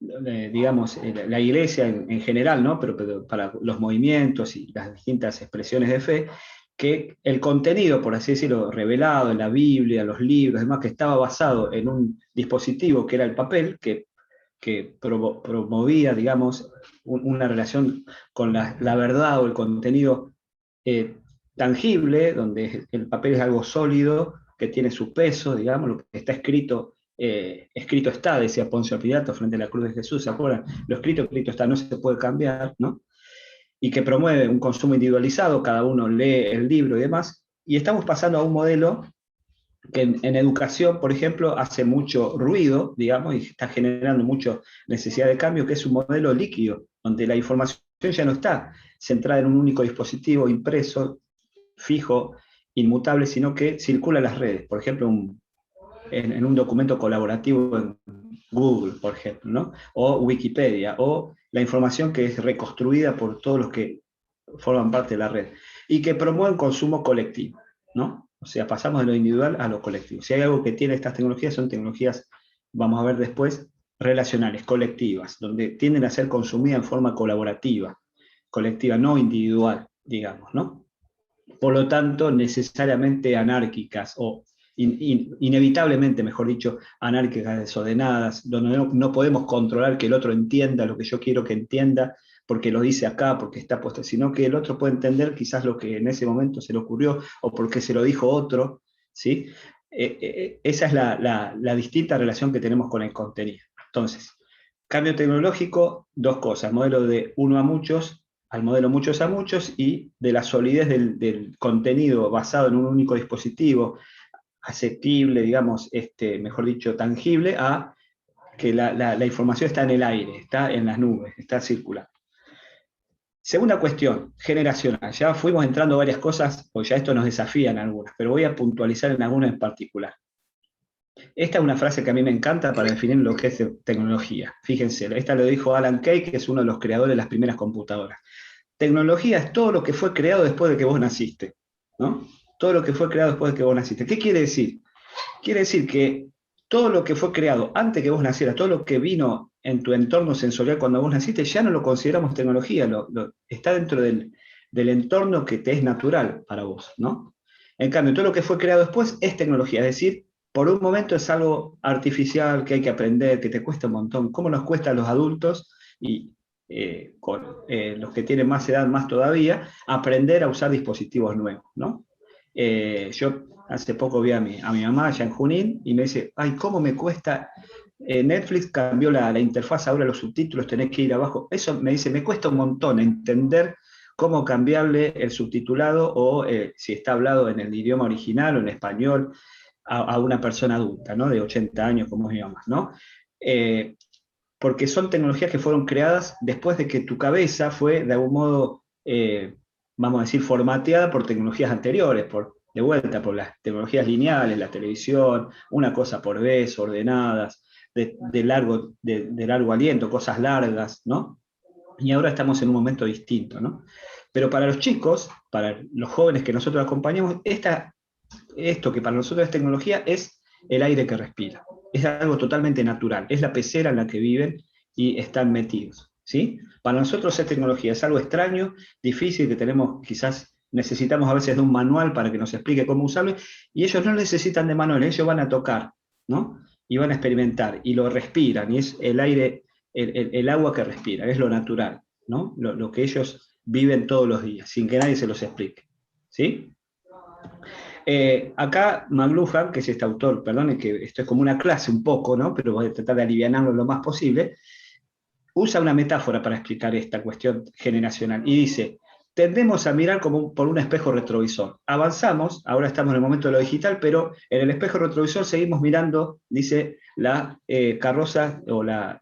digamos, la iglesia en general, ¿no? Pero para los movimientos y las distintas expresiones de fe, que el contenido, por así decirlo, revelado en la Biblia, los libros, demás, que estaba basado en un dispositivo que era el papel, que promovía, digamos, una relación con la verdad o el contenido tangible, donde el papel es algo sólido, que tiene su peso, digamos, lo que está escrito está, decía Poncio Pilato frente a la cruz de Jesús, ¿se acuerdan? Lo escrito está, no se puede cambiar, ¿no? Y que promueve un consumo individualizado, cada uno lee el libro y demás, y estamos pasando a un modelo que en educación, por ejemplo, hace mucho ruido, digamos, y está generando mucha necesidad de cambio, que es un modelo líquido, donde la información ya no está centrada en un único dispositivo impreso, fijo, inmutable, sino que circula en las redes. Por ejemplo, en un documento colaborativo en Google, por ejemplo, ¿no? O Wikipedia, o la información que es reconstruida por todos los que forman parte de la red, y que promueven consumo colectivo, ¿no? O sea, pasamos de lo individual a lo colectivo. Si hay algo que tiene estas tecnologías, son tecnologías, vamos a ver después, relacionales, colectivas, donde tienden a ser consumidas en forma colaborativa, colectiva, no individual, digamos, ¿no? Por lo tanto, necesariamente anárquicas o inevitablemente, mejor dicho, anárquicas, desordenadas, donde no podemos controlar que el otro entienda lo que yo quiero que entienda, porque lo dice acá, porque está puesto, sino que el otro puede entender quizás lo que en ese momento se le ocurrió, o porque se lo dijo otro, ¿sí? Esa es la distinta relación que tenemos con el contenido. Entonces, cambio tecnológico, dos cosas, modelo de uno a muchos, al modelo muchos a muchos, y de la solidez del contenido basado en un único dispositivo, asequible, digamos, mejor dicho, tangible, a que la información está en el aire, está en las nubes, está circulando. Segunda cuestión, generacional. Ya fuimos entrando varias cosas, porque ya esto nos desafía en algunas, pero voy a puntualizar en algunas en particular. Esta es una frase que a mí me encanta para definir lo que es tecnología. Fíjense, esta lo dijo Alan Kay, que es uno de los creadores de las primeras computadoras. Tecnología es todo lo que fue creado después de que vos naciste, ¿no? Todo lo que fue creado después de que vos naciste. ¿Qué quiere decir? Quiere decir que todo lo que fue creado antes que vos nacieras, todo lo que vino en tu entorno sensorial cuando vos naciste, ya no lo consideramos tecnología, está dentro del entorno que te es natural para vos, ¿no? En cambio, todo lo que fue creado después es tecnología, es decir, por un momento es algo artificial que hay que aprender, que te cuesta un montón. ¿Cómo nos cuesta a los adultos y con los que tienen más edad más todavía, aprender a usar dispositivos nuevos, ¿no? Yo hace poco vi a mi mamá allá en Junín y me dice, ay, ¿cómo me cuesta? Netflix cambió la interfaz, ahora los subtítulos tenés que ir abajo. Eso me dice, me cuesta un montón entender cómo cambiarle el subtitulado o si está hablado en el idioma original o en español a una persona adulta, ¿no? De 80 años como es mi mamá, ¿no? Porque son tecnologías que fueron creadas después de que tu cabeza fue de algún modo, vamos a decir, formateada por tecnologías anteriores, de vuelta por las tecnologías lineales, la televisión, una cosa por vez, ordenadas, de largo aliento, cosas largas, ¿no? Y ahora estamos en un momento distinto, ¿no? Pero para los chicos, para los jóvenes que nosotros acompañamos, esto que para nosotros es tecnología es el aire que respira. Es algo totalmente natural, es la pecera en la que viven y están metidos, ¿sí? Para nosotros es tecnología, es algo extraño, difícil, que tenemos, quizás necesitamos a veces de un manual para que nos explique cómo usarlo, y ellos no necesitan de manual, ellos van a tocar, ¿no? Y van a experimentar, y lo respiran, y es el aire, el agua que respiran, es lo natural, ¿no? Lo que ellos viven todos los días, sin que nadie se los explique, ¿sí? Acá McLuhan, que es este autor, perdón, que esto es como una clase un poco, ¿no? Pero voy a tratar de alivianarlo lo más posible, usa una metáfora para explicar esta cuestión generacional, y dice, tendemos a mirar como por un espejo retrovisor. Avanzamos, ahora estamos en el momento de lo digital, pero en el espejo retrovisor seguimos mirando, dice, la carroza o la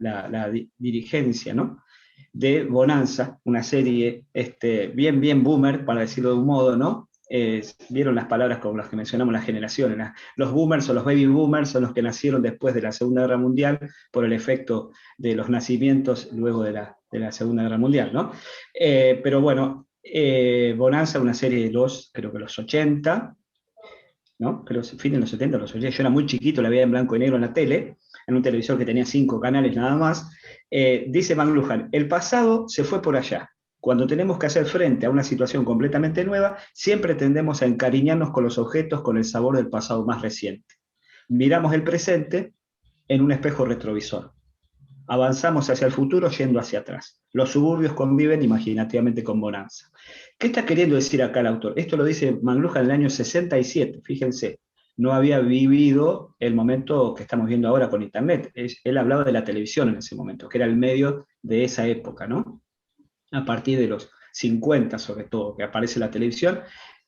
dirigencia, ¿no? De Bonanza, una serie bien boomer, para decirlo de un modo, ¿no? Vieron las palabras como las que mencionamos, las generaciones. Los boomers o los baby boomers son los que nacieron después de la Segunda Guerra Mundial por el efecto de los nacimientos luego de la Segunda Guerra Mundial, ¿no? Pero bueno, Bonanza, una serie de creo que los 80, ¿no? Creo que fin de los 70, los 80. Yo era muy chiquito, la veía en blanco y negro en la tele, en un televisor que tenía 5 canales nada más. Dice McLuhan, el pasado se fue por allá. Cuando tenemos que hacer frente a una situación completamente nueva, siempre tendemos a encariñarnos con los objetos con el sabor del pasado más reciente. Miramos el presente en un espejo retrovisor. Avanzamos hacia el futuro yendo hacia atrás. Los suburbios conviven imaginativamente con Bonanza. ¿Qué está queriendo decir acá el autor? Esto lo dice McLuhan en el año 67, fíjense. No había vivido el momento que estamos viendo ahora con Internet. Él hablaba de la televisión en ese momento, que era el medio de esa época, ¿no? A partir de los 50 sobre todo, que aparece la televisión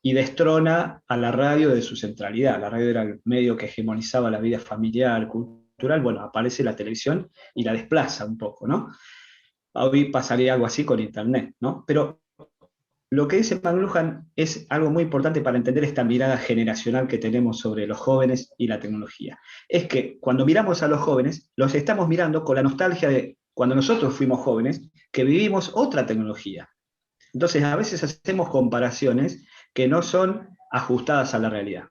y destrona a la radio de su centralidad. La radio era el medio que hegemonizaba la vida familiar, cultural. Bueno, aparece la televisión y la desplaza un poco, ¿no? Hoy pasaría algo así con Internet, ¿no? Pero lo que dice McLuhan es algo muy importante para entender esta mirada generacional que tenemos sobre los jóvenes y la tecnología. Es que cuando miramos a los jóvenes, los estamos mirando con la nostalgia de cuando nosotros fuimos jóvenes, que vivimos otra tecnología. Entonces, a veces hacemos comparaciones que no son ajustadas a la realidad,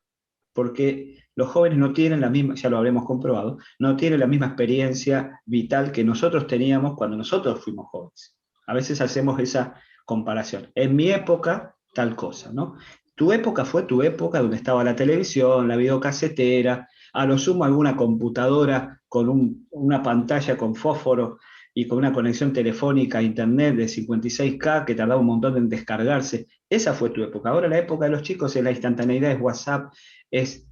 porque los jóvenes no tienen la misma, ya lo habremos comprobado, no tienen la misma experiencia vital que nosotros teníamos cuando nosotros fuimos jóvenes. A veces hacemos esa comparación. En mi época, tal cosa, ¿no? Tu época fue tu época donde estaba la televisión, la videocasetera, a lo sumo alguna computadora con una pantalla con fósforo y con una conexión telefónica a internet de 56K que tardaba un montón en descargarse. Esa fue tu época. Ahora la época de los chicos es la instantaneidad, es WhatsApp, es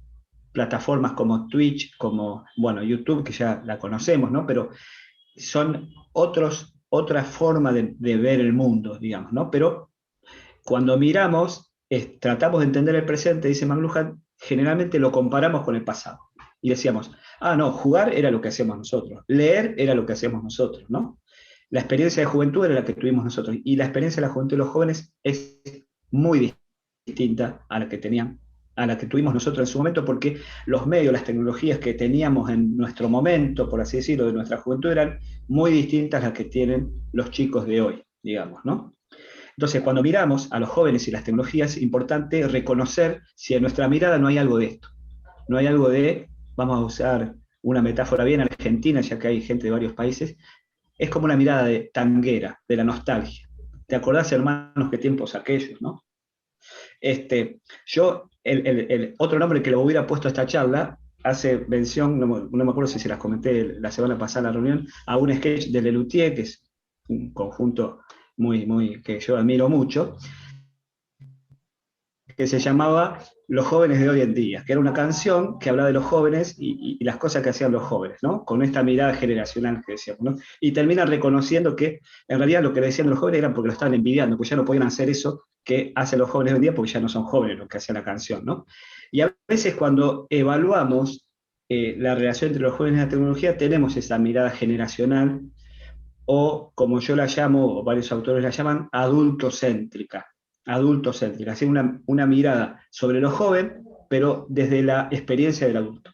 plataformas como Twitch, como, bueno, YouTube, que ya la conocemos, ¿no? Pero son otra forma de ver el mundo, digamos, ¿no? Pero cuando miramos, tratamos de entender el presente, dice McLuhan, generalmente lo comparamos con el pasado. Y decíamos, no, jugar era lo que hacíamos nosotros, leer era lo que hacíamos nosotros, ¿no? La experiencia de juventud era la que tuvimos nosotros, y la experiencia de la juventud de los jóvenes es muy distinta a la que tuvimos nosotros en su momento, porque los medios, las tecnologías que teníamos en nuestro momento, por así decirlo, de nuestra juventud, eran muy distintas a las que tienen los chicos de hoy, digamos, ¿no? Entonces, cuando miramos a los jóvenes y las tecnologías, es importante reconocer si en nuestra mirada no hay algo de esto. No hay algo de, vamos a usar una metáfora bien argentina, ya que hay gente de varios países, es como una mirada de tanguera, de la nostalgia. ¿Te acordás, hermanos, qué tiempos aquellos, no? Yo, el otro nombre que le hubiera puesto a esta charla, hace mención, no me acuerdo si se las comenté la semana pasada en la reunión, a un sketch de Lelutier, que es un conjunto que yo admiro mucho, que se llamaba Los jóvenes de hoy en día, que era una canción que hablaba de los jóvenes y las cosas que hacían los jóvenes, ¿no? Con esta mirada generacional que decíamos, ¿no? Y termina reconociendo que en realidad lo que le decían los jóvenes era porque lo estaban envidiando, porque ya no podían hacer eso que hacen los jóvenes hoy en día, porque ya no son jóvenes los que hacían la canción, ¿no? Y a veces cuando evaluamos la relación entre los jóvenes y la tecnología, tenemos esa mirada generacional, o como yo la llamo, o varios autores la llaman, adultocéntrica, así una mirada sobre lo joven, pero desde la experiencia del adulto,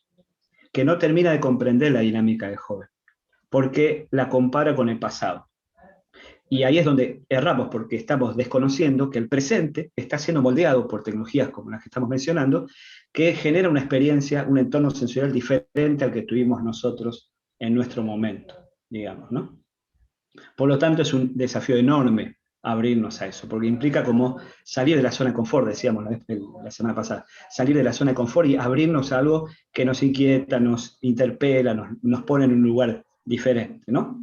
que no termina de comprender la dinámica del joven, porque la compara con el pasado. Y ahí es donde erramos, porque estamos desconociendo que el presente está siendo moldeado por tecnologías como las que estamos mencionando, que genera una experiencia, un entorno sensorial diferente al que tuvimos nosotros en nuestro momento, digamos, ¿no? Por lo tanto, es un desafío enorme abrirnos a eso, porque implica como salir de la zona de confort, decíamos la semana pasada, salir de la zona de confort y abrirnos a algo que nos inquieta, nos interpela, nos pone en un lugar diferente, ¿no?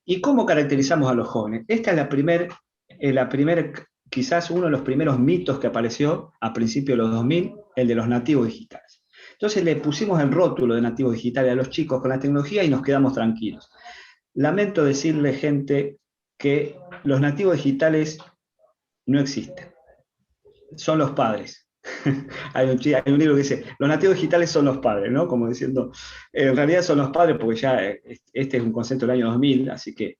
¿Y cómo caracterizamos a los jóvenes? Esta es la primer, quizás uno de los primeros mitos que apareció a principios de los 2000, el de los nativos digitales. Entonces le pusimos el rótulo de nativos digitales a los chicos con la tecnología y nos quedamos tranquilos. Lamento decirle, gente, que los nativos digitales no existen. Son los padres. Hay un libro que dice, los nativos digitales son los padres, ¿no? Como diciendo, en realidad son los padres porque ya este es un concepto del año 2000, así que...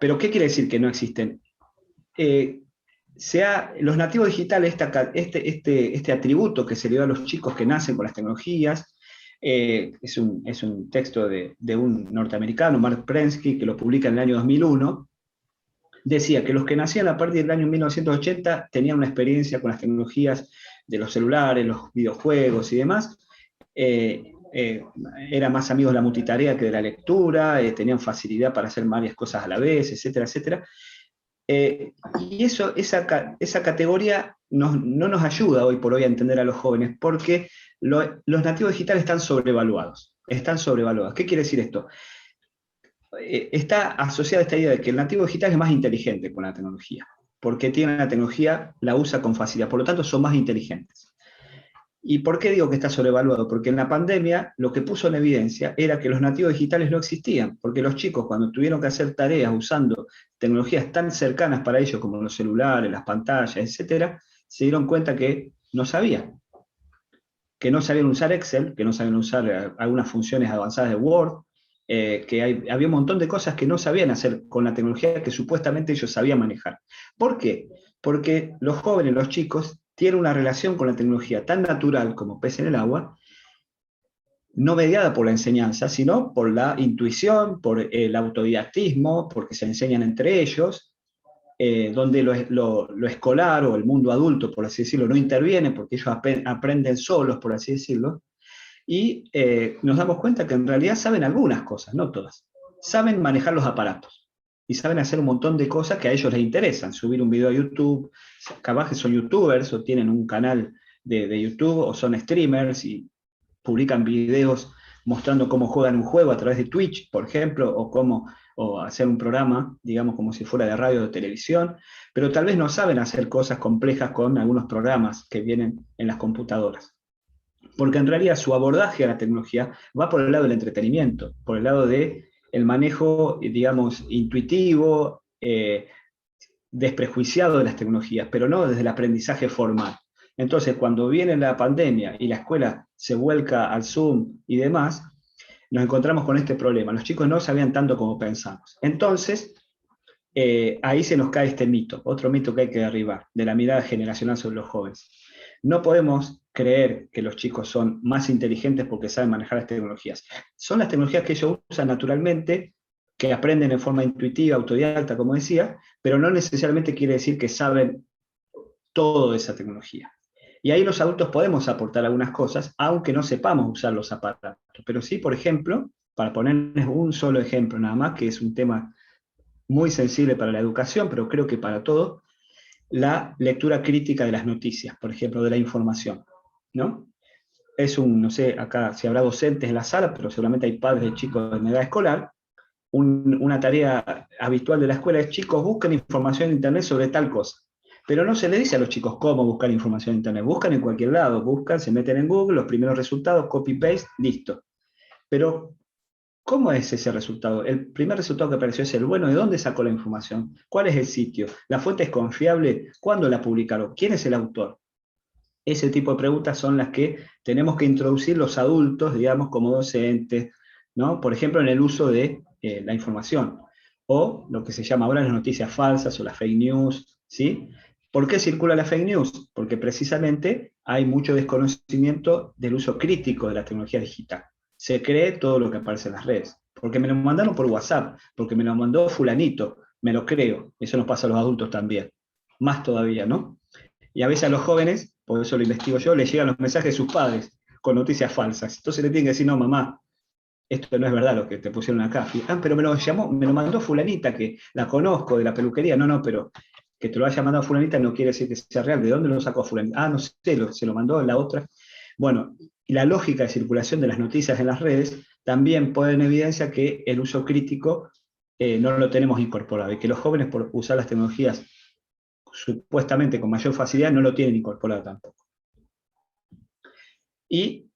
pero ¿qué quiere decir que no existen? Los nativos digitales, este atributo que se le da a los chicos que nacen con las tecnologías, es un texto de un norteamericano, Mark Prensky, que lo publica en el año 2001, decía que los que nacían a partir del año 1980 tenían una experiencia con las tecnologías de los celulares, los videojuegos y demás, eran más amigos de la multitarea que de la lectura, tenían facilidad para hacer varias cosas a la vez, etcétera, etcétera. Y esa categoría no nos ayuda hoy por hoy a entender a los jóvenes, porque los nativos digitales están sobrevaluados. ¿Qué quiere decir esto? Está asociada esta idea de que el nativo digital es más inteligente con la tecnología, porque tiene la tecnología, la usa con facilidad, por lo tanto son más inteligentes. ¿Y por qué digo que está sobrevaluado? Porque en la pandemia lo que puso en evidencia era que los nativos digitales no existían, porque los chicos cuando tuvieron que hacer tareas usando tecnologías tan cercanas para ellos como los celulares, las pantallas, etc., se dieron cuenta que no sabían usar Excel, que no sabían usar algunas funciones avanzadas de Word, había un montón de cosas que no sabían hacer con la tecnología que supuestamente ellos sabían manejar. ¿Por qué? Porque los jóvenes, los chicos, tienen una relación con la tecnología tan natural como pez en el agua, no mediada por la enseñanza, sino por la intuición, por el autodidactismo, porque se enseñan entre ellos, donde lo escolar o el mundo adulto, por así decirlo, no interviene porque ellos aprenden solos, por así decirlo, y nos damos cuenta que en realidad saben algunas cosas, no todas. Saben manejar los aparatos y saben hacer un montón de cosas que a ellos les interesan. Subir un video a YouTube, capaz que son youtubers o tienen un canal de YouTube o son streamers y publican videos mostrando cómo juegan un juego a través de Twitch, por ejemplo, o hacer un programa, digamos, como si fuera de radio o de televisión, pero tal vez no saben hacer cosas complejas con algunos programas que vienen en las computadoras. Porque en realidad su abordaje a la tecnología va por el lado del entretenimiento, por el lado del manejo, digamos, intuitivo, desprejuiciado de las tecnologías, pero no desde el aprendizaje formal. Entonces, cuando viene la pandemia y la escuela se vuelca al Zoom y demás, nos encontramos con este problema. Los chicos no sabían tanto como pensamos. Entonces, ahí se nos cae este mito, otro mito que hay que derribar, de la mirada generacional sobre los jóvenes. No podemos creer que los chicos son más inteligentes porque saben manejar las tecnologías. Son las tecnologías que ellos usan naturalmente, que aprenden en forma intuitiva, autodidacta, como decía, pero no necesariamente quiere decir que saben todo de esa tecnología. Y ahí los adultos podemos aportar algunas cosas, aunque no sepamos usar los aparatos. Pero sí, por ejemplo, para ponerles un solo ejemplo nada más, que es un tema muy sensible para la educación, pero creo que para todo, la lectura crítica de las noticias, por ejemplo, de la información, ¿no? No sé, acá si habrá docentes en la sala, pero seguramente hay padres de chicos en edad escolar. Una tarea habitual de la escuela es: chicos, busquen información en internet sobre tal cosa. Pero no se le dice a los chicos cómo buscar información en internet. Buscan en cualquier lado, se meten en Google, los primeros resultados, copy-paste, listo. Pero, ¿cómo es ese resultado? El primer resultado que apareció es el bueno. ¿De dónde sacó la información? ¿Cuál es el sitio? ¿La fuente es confiable? ¿Cuándo la publicaron? ¿Quién es el autor? Ese tipo de preguntas son las que tenemos que introducir los adultos, digamos, como docentes, ¿no? Por ejemplo, en el uso de la información, o lo que se llama ahora las noticias falsas o las fake news, ¿sí? ¿Por qué circula la fake news? Porque precisamente hay mucho desconocimiento del uso crítico de la tecnología digital. Se cree todo lo que aparece en las redes. Porque me lo mandaron por WhatsApp, porque me lo mandó fulanito, me lo creo. Eso nos pasa a los adultos también. Más todavía, ¿no? Y a veces a los jóvenes, por eso lo investigo yo, les llegan los mensajes de sus padres con noticias falsas. Entonces le tienen que decir: no, mamá, esto no es verdad lo que te pusieron acá. Pero me lo mandó fulanita, que la conozco de la peluquería. No, pero que te lo haya mandado fulanita no quiere decir que sea real. ¿De dónde lo sacó fulanita? No sé, se lo mandó la otra. Bueno, y la lógica de circulación de las noticias en las redes también pone en evidencia que el uso crítico no lo tenemos incorporado, y que los jóvenes, por usar las tecnologías supuestamente con mayor facilidad, no lo tienen incorporado tampoco. Y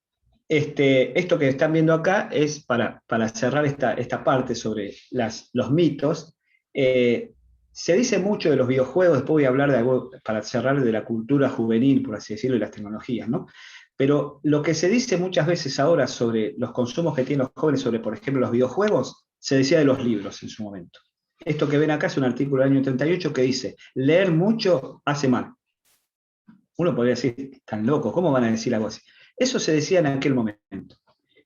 esto que están viendo acá es para cerrar esta parte sobre los mitos. Se dice mucho de los videojuegos, después voy a hablar de algo para cerrar de la cultura juvenil, por así decirlo, y las tecnologías, ¿no? Pero lo que se dice muchas veces ahora sobre los consumos que tienen los jóvenes sobre, por ejemplo, los videojuegos, se decía de los libros en su momento. Esto que ven acá es un artículo del año 38 que dice, leer mucho hace mal. Uno podría decir, están locos, ¿cómo van a decir algo así? Eso se decía en aquel momento.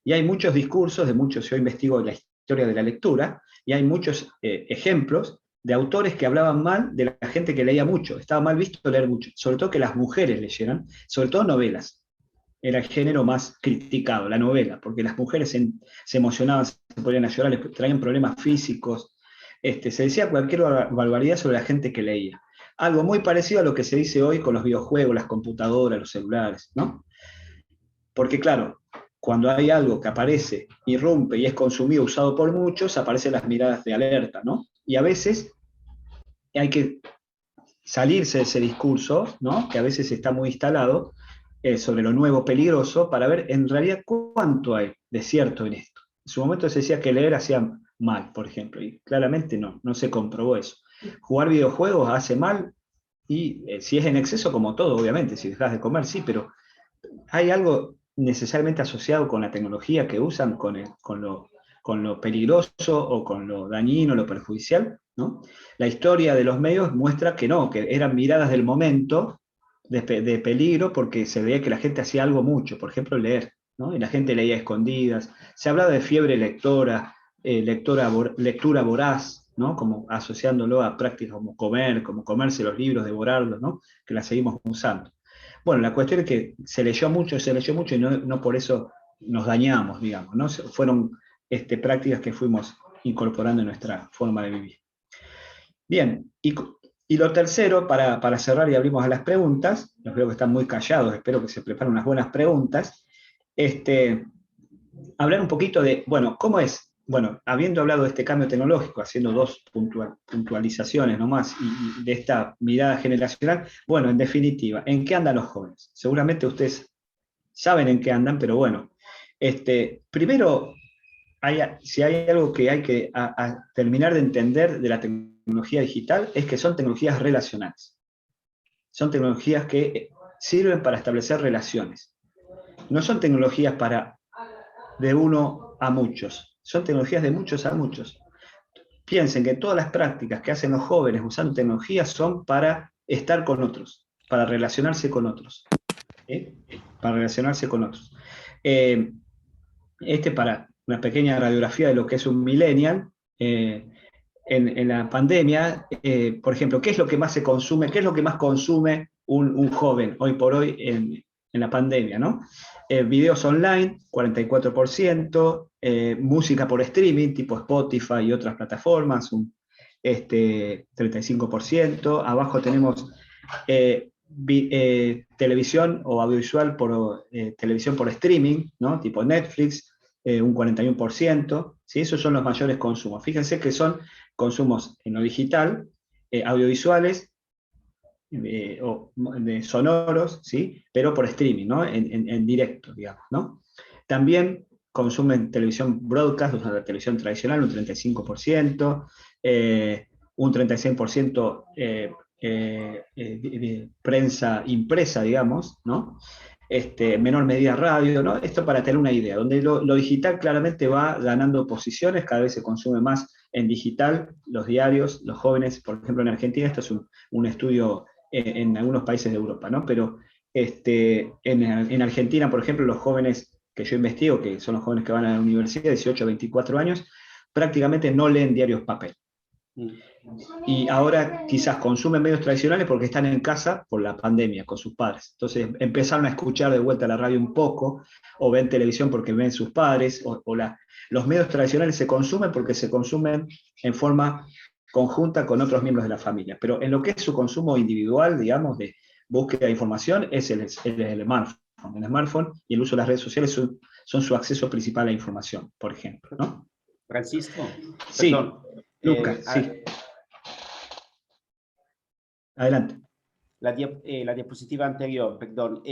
Y hay muchos discursos de muchos, yo investigo la historia de la lectura, y hay muchos ejemplos de autores que hablaban mal de la gente que leía mucho. Estaba mal visto leer mucho, sobre todo que las mujeres leyeran, sobre todo novelas. Era el género más criticado, la novela, porque las mujeres se emocionaban, se ponían a llorar, les traían problemas físicos. Se decía cualquier barbaridad sobre la gente que leía. Algo muy parecido a lo que se dice hoy con los videojuegos, las computadoras, los celulares, ¿no? Porque claro, cuando hay algo que aparece, irrumpe y es consumido, usado por muchos, aparecen las miradas de alerta, ¿no? Y a veces hay que salirse de ese discurso, ¿no? Que a veces está muy instalado, sobre lo nuevo peligroso, para ver en realidad cuánto hay de cierto en esto. En su momento se decía que leer hacía mal, por ejemplo, y claramente no se comprobó eso. Jugar videojuegos hace mal, y si es en exceso, como todo, obviamente, si dejas de comer, sí, pero hay algo necesariamente asociado con la tecnología que usan, con lo peligroso o con lo dañino, lo perjudicial, ¿no? La historia de los medios muestra que no, que eran miradas del momento de peligro, porque se veía que la gente hacía algo mucho, por ejemplo leer, ¿no? Y la gente leía a escondidas. Se hablaba de fiebre lectora, lectura voraz, ¿no? Como asociándolo a prácticas como comerse los libros, devorarlos, ¿no? Que la seguimos usando. Bueno, la cuestión es que se leyó mucho y no por eso nos dañamos, digamos, ¿no? Fueron prácticas que fuimos incorporando en nuestra forma de vivir. Bien, y lo tercero, para cerrar y abrimos a las preguntas, los veo que están muy callados, espero que se preparen unas buenas preguntas, hablar un poquito de, bueno, ¿cómo es? Bueno, habiendo hablado de este cambio tecnológico, haciendo dos puntualizaciones nomás, y de esta mirada generacional, bueno, en definitiva, ¿en qué andan los jóvenes? Seguramente ustedes saben en qué andan, pero bueno, primero, si hay algo que hay que terminar de entender de la tecnología digital, es que son tecnologías relacionales. Son tecnologías que sirven para establecer relaciones. No son tecnologías de uno a muchos. Son tecnologías de muchos a muchos. Piensen que todas las prácticas que hacen los jóvenes usando tecnologías son para estar con otros, para relacionarse con otros. Para relacionarse con otros. Para una pequeña radiografía de lo que es un millennial, en la pandemia, por ejemplo, ¿qué es lo que más se consume? ¿Qué es lo que más consume un joven hoy por hoy en la pandemia, ¿no? Videos online, 44%, música por streaming, tipo Spotify y otras plataformas, un 35%, abajo tenemos televisión o audiovisual televisión por streaming, ¿no? Tipo Netflix, un 41%, ¿sí? Esos son los mayores consumos. Fíjense que son consumos en lo digital, audiovisuales, de sonoros, ¿sí? Pero por streaming, ¿no? En directo, digamos, ¿no? También consumen televisión broadcast, o sea, la televisión tradicional, un 35%, un 36% prensa impresa, digamos, ¿no? Menor medida radio, ¿no? Esto para tener una idea, donde lo digital claramente va ganando posiciones, cada vez se consume más en digital, los diarios, los jóvenes, por ejemplo en Argentina, esto es un estudio en algunos países de Europa, ¿no? Pero en Argentina, por ejemplo, los jóvenes que yo investigo, que son los jóvenes que van a la universidad, 18 a 24 años, prácticamente no leen diarios papel. y ahora quizás consumen medios tradicionales porque están en casa por la pandemia con sus padres. Entonces empezaron a escuchar de vuelta la radio un poco, o ven televisión porque ven sus padres, los medios tradicionales se consumen porque se consumen en forma conjunta con otros miembros de la familia. Pero en lo que es su consumo individual, digamos, de búsqueda de información, es el smartphone. El smartphone y el uso de las redes sociales son su acceso principal a la información, por ejemplo, ¿no? Francisco, Sí, perdón. Lucas, sí. Adelante. La diapositiva anterior, perdón.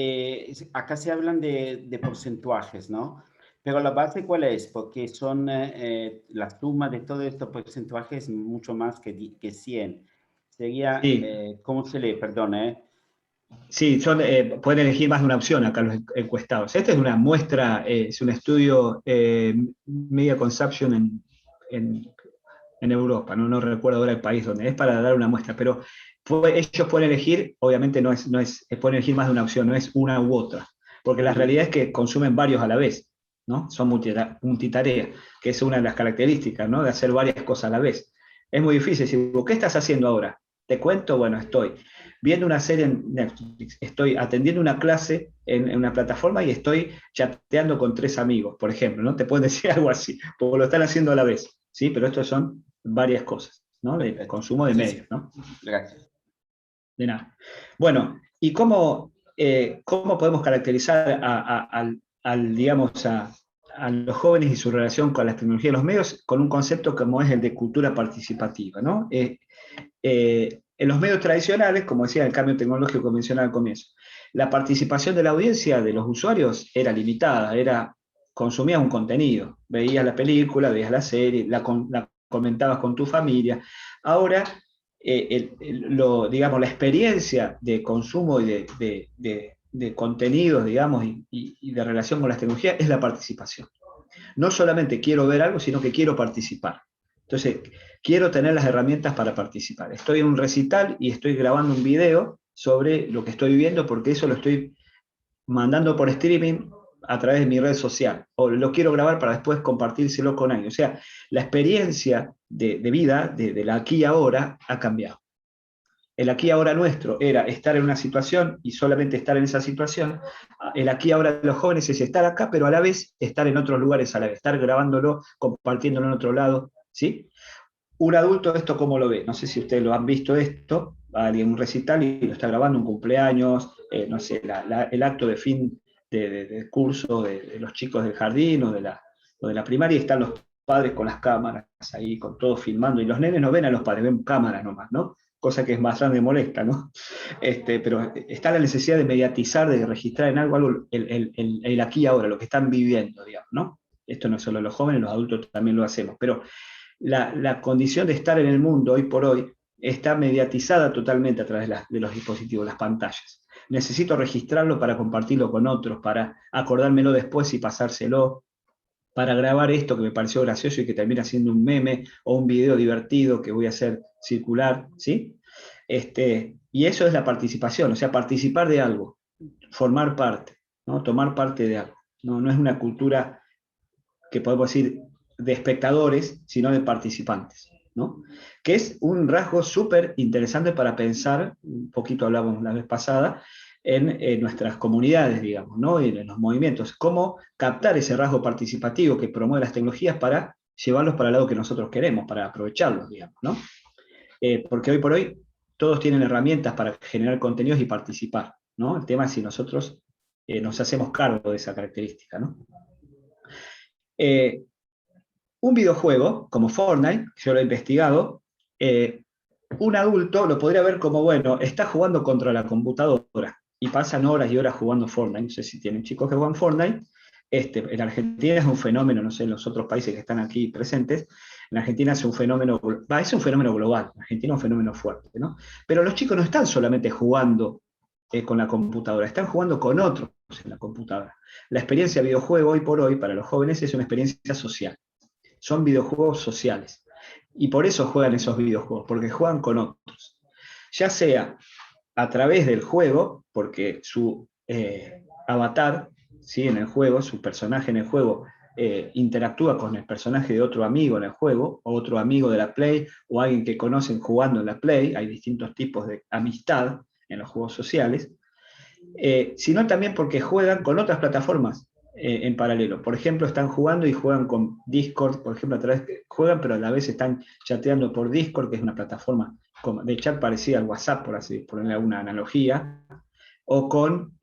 Acá se hablan de porcentajes, ¿no? Pero la base, ¿cuál es? Porque son la suma de todos estos porcentajes mucho más que 100. Sería, Sí. ¿cómo se lee? Perdón, Sí, pueden elegir más de una opción acá los encuestados. Esta es una muestra, es un estudio Media Consumption en Europa, ¿no? No recuerdo ahora el país donde es, para dar una muestra, pero ellos pueden elegir, obviamente pueden elegir más de una opción, no es una u otra, porque la realidad es que consumen varios a la vez, ¿no? Son multitarea, que es una de las características, ¿no? De hacer varias cosas a la vez. Es muy difícil. Si, ¿qué estás haciendo ahora? Te cuento, bueno, estoy viendo una serie en Netflix, estoy atendiendo una clase en una plataforma y estoy chateando con 3 amigos, por ejemplo, ¿no? Te pueden decir algo así, porque lo están haciendo a la vez, ¿sí? Pero estos son varias cosas, ¿no? De consumo de medios, ¿no? Gracias. De nada. Bueno, ¿y cómo podemos caracterizar digamos, a los jóvenes y su relación con las tecnologías y los medios con un concepto como es el de cultura participativa, ¿no? En los medios tradicionales, como decía el cambio tecnológico que mencionaba al comienzo, la participación de la audiencia, de los usuarios, era limitada, consumías un contenido, veías la película, veías la serie, la comentabas con tu familia. Ahora, digamos, la experiencia de consumo y de contenidos, digamos, y de relación con las tecnologías es la participación. No solamente quiero ver algo, sino que quiero participar. Entonces, quiero tener las herramientas para participar. Estoy en un recital y estoy grabando un video sobre lo que estoy viendo porque eso lo estoy mandando por streaming a través de mi red social, o lo quiero grabar para después compartírselo con alguien. O sea, la experiencia de vida, de la aquí y ahora, ha cambiado. El aquí y ahora nuestro era estar en una situación y solamente estar en esa situación. El aquí y ahora de los jóvenes es estar acá, pero a la vez estar en otros lugares a la vez, estar grabándolo, compartiéndolo en otro lado, ¿sí? Un adulto, ¿esto cómo lo ve? No sé si ustedes lo han visto esto, alguien un recital y lo está grabando, un cumpleaños, no sé, el acto de fin de curso de los chicos del jardín o de la primaria, y están los padres con las cámaras ahí, con todo filmando, y los nenes no ven a los padres, ven cámaras nomás, ¿no? Cosa que es bastante molesta, ¿no? Pero está la necesidad de mediatizar, de registrar en algo el aquí y ahora, lo que están viviendo, digamos, ¿no? Esto no es solo los jóvenes, los adultos también lo hacemos, pero la condición de estar en el mundo hoy por hoy está mediatizada totalmente a través de los dispositivos, las pantallas. Necesito registrarlo para compartirlo con otros, para acordármelo después y pasárselo, para grabar esto que me pareció gracioso y que termina siendo un meme o un video divertido que voy a hacer circular, ¿sí? Y eso es la participación, o sea, participar de algo, formar parte, ¿no? Tomar parte de algo. No es una cultura que podemos decir de espectadores, sino de participantes, ¿no? Que es un rasgo súper interesante para pensar, un poquito hablábamos la vez pasada, en nuestras comunidades, digamos, ¿no? Y en los movimientos, cómo captar ese rasgo participativo que promueve las tecnologías para llevarlos para el lado que nosotros queremos, para aprovecharlos, digamos, ¿no? Porque hoy por hoy todos tienen herramientas para generar contenidos y participar, ¿no? El tema es si nosotros nos hacemos cargo de esa característica, ¿no? Un videojuego como Fortnite, yo lo he investigado, un adulto lo podría ver como, bueno, está jugando contra la computadora y pasan horas y horas jugando Fortnite. No sé si tienen chicos que juegan Fortnite. En Argentina es un fenómeno, no sé, en los otros países que están aquí presentes, en Argentina es un fenómeno global, en Argentina es un fenómeno fuerte, ¿no? Pero los chicos no están solamente jugando con la computadora, están jugando con otros en la computadora. La experiencia de videojuego hoy por hoy para los jóvenes es una experiencia social. Son videojuegos sociales. Y por eso juegan esos videojuegos, porque juegan con otros. Ya sea a través del juego, porque su avatar, ¿sí? En el juego, su personaje en el juego, interactúa con el personaje de otro amigo en el juego, o otro amigo de la Play, o alguien que conocen jugando en la Play. Hay distintos tipos de amistad en los juegos sociales, sino también porque juegan con otras plataformas en paralelo. Por ejemplo, están jugando y juegan con Discord, por ejemplo, juegan, pero a la vez están chateando por Discord, que es una plataforma de chat parecida al WhatsApp, por así ponerle alguna analogía, o con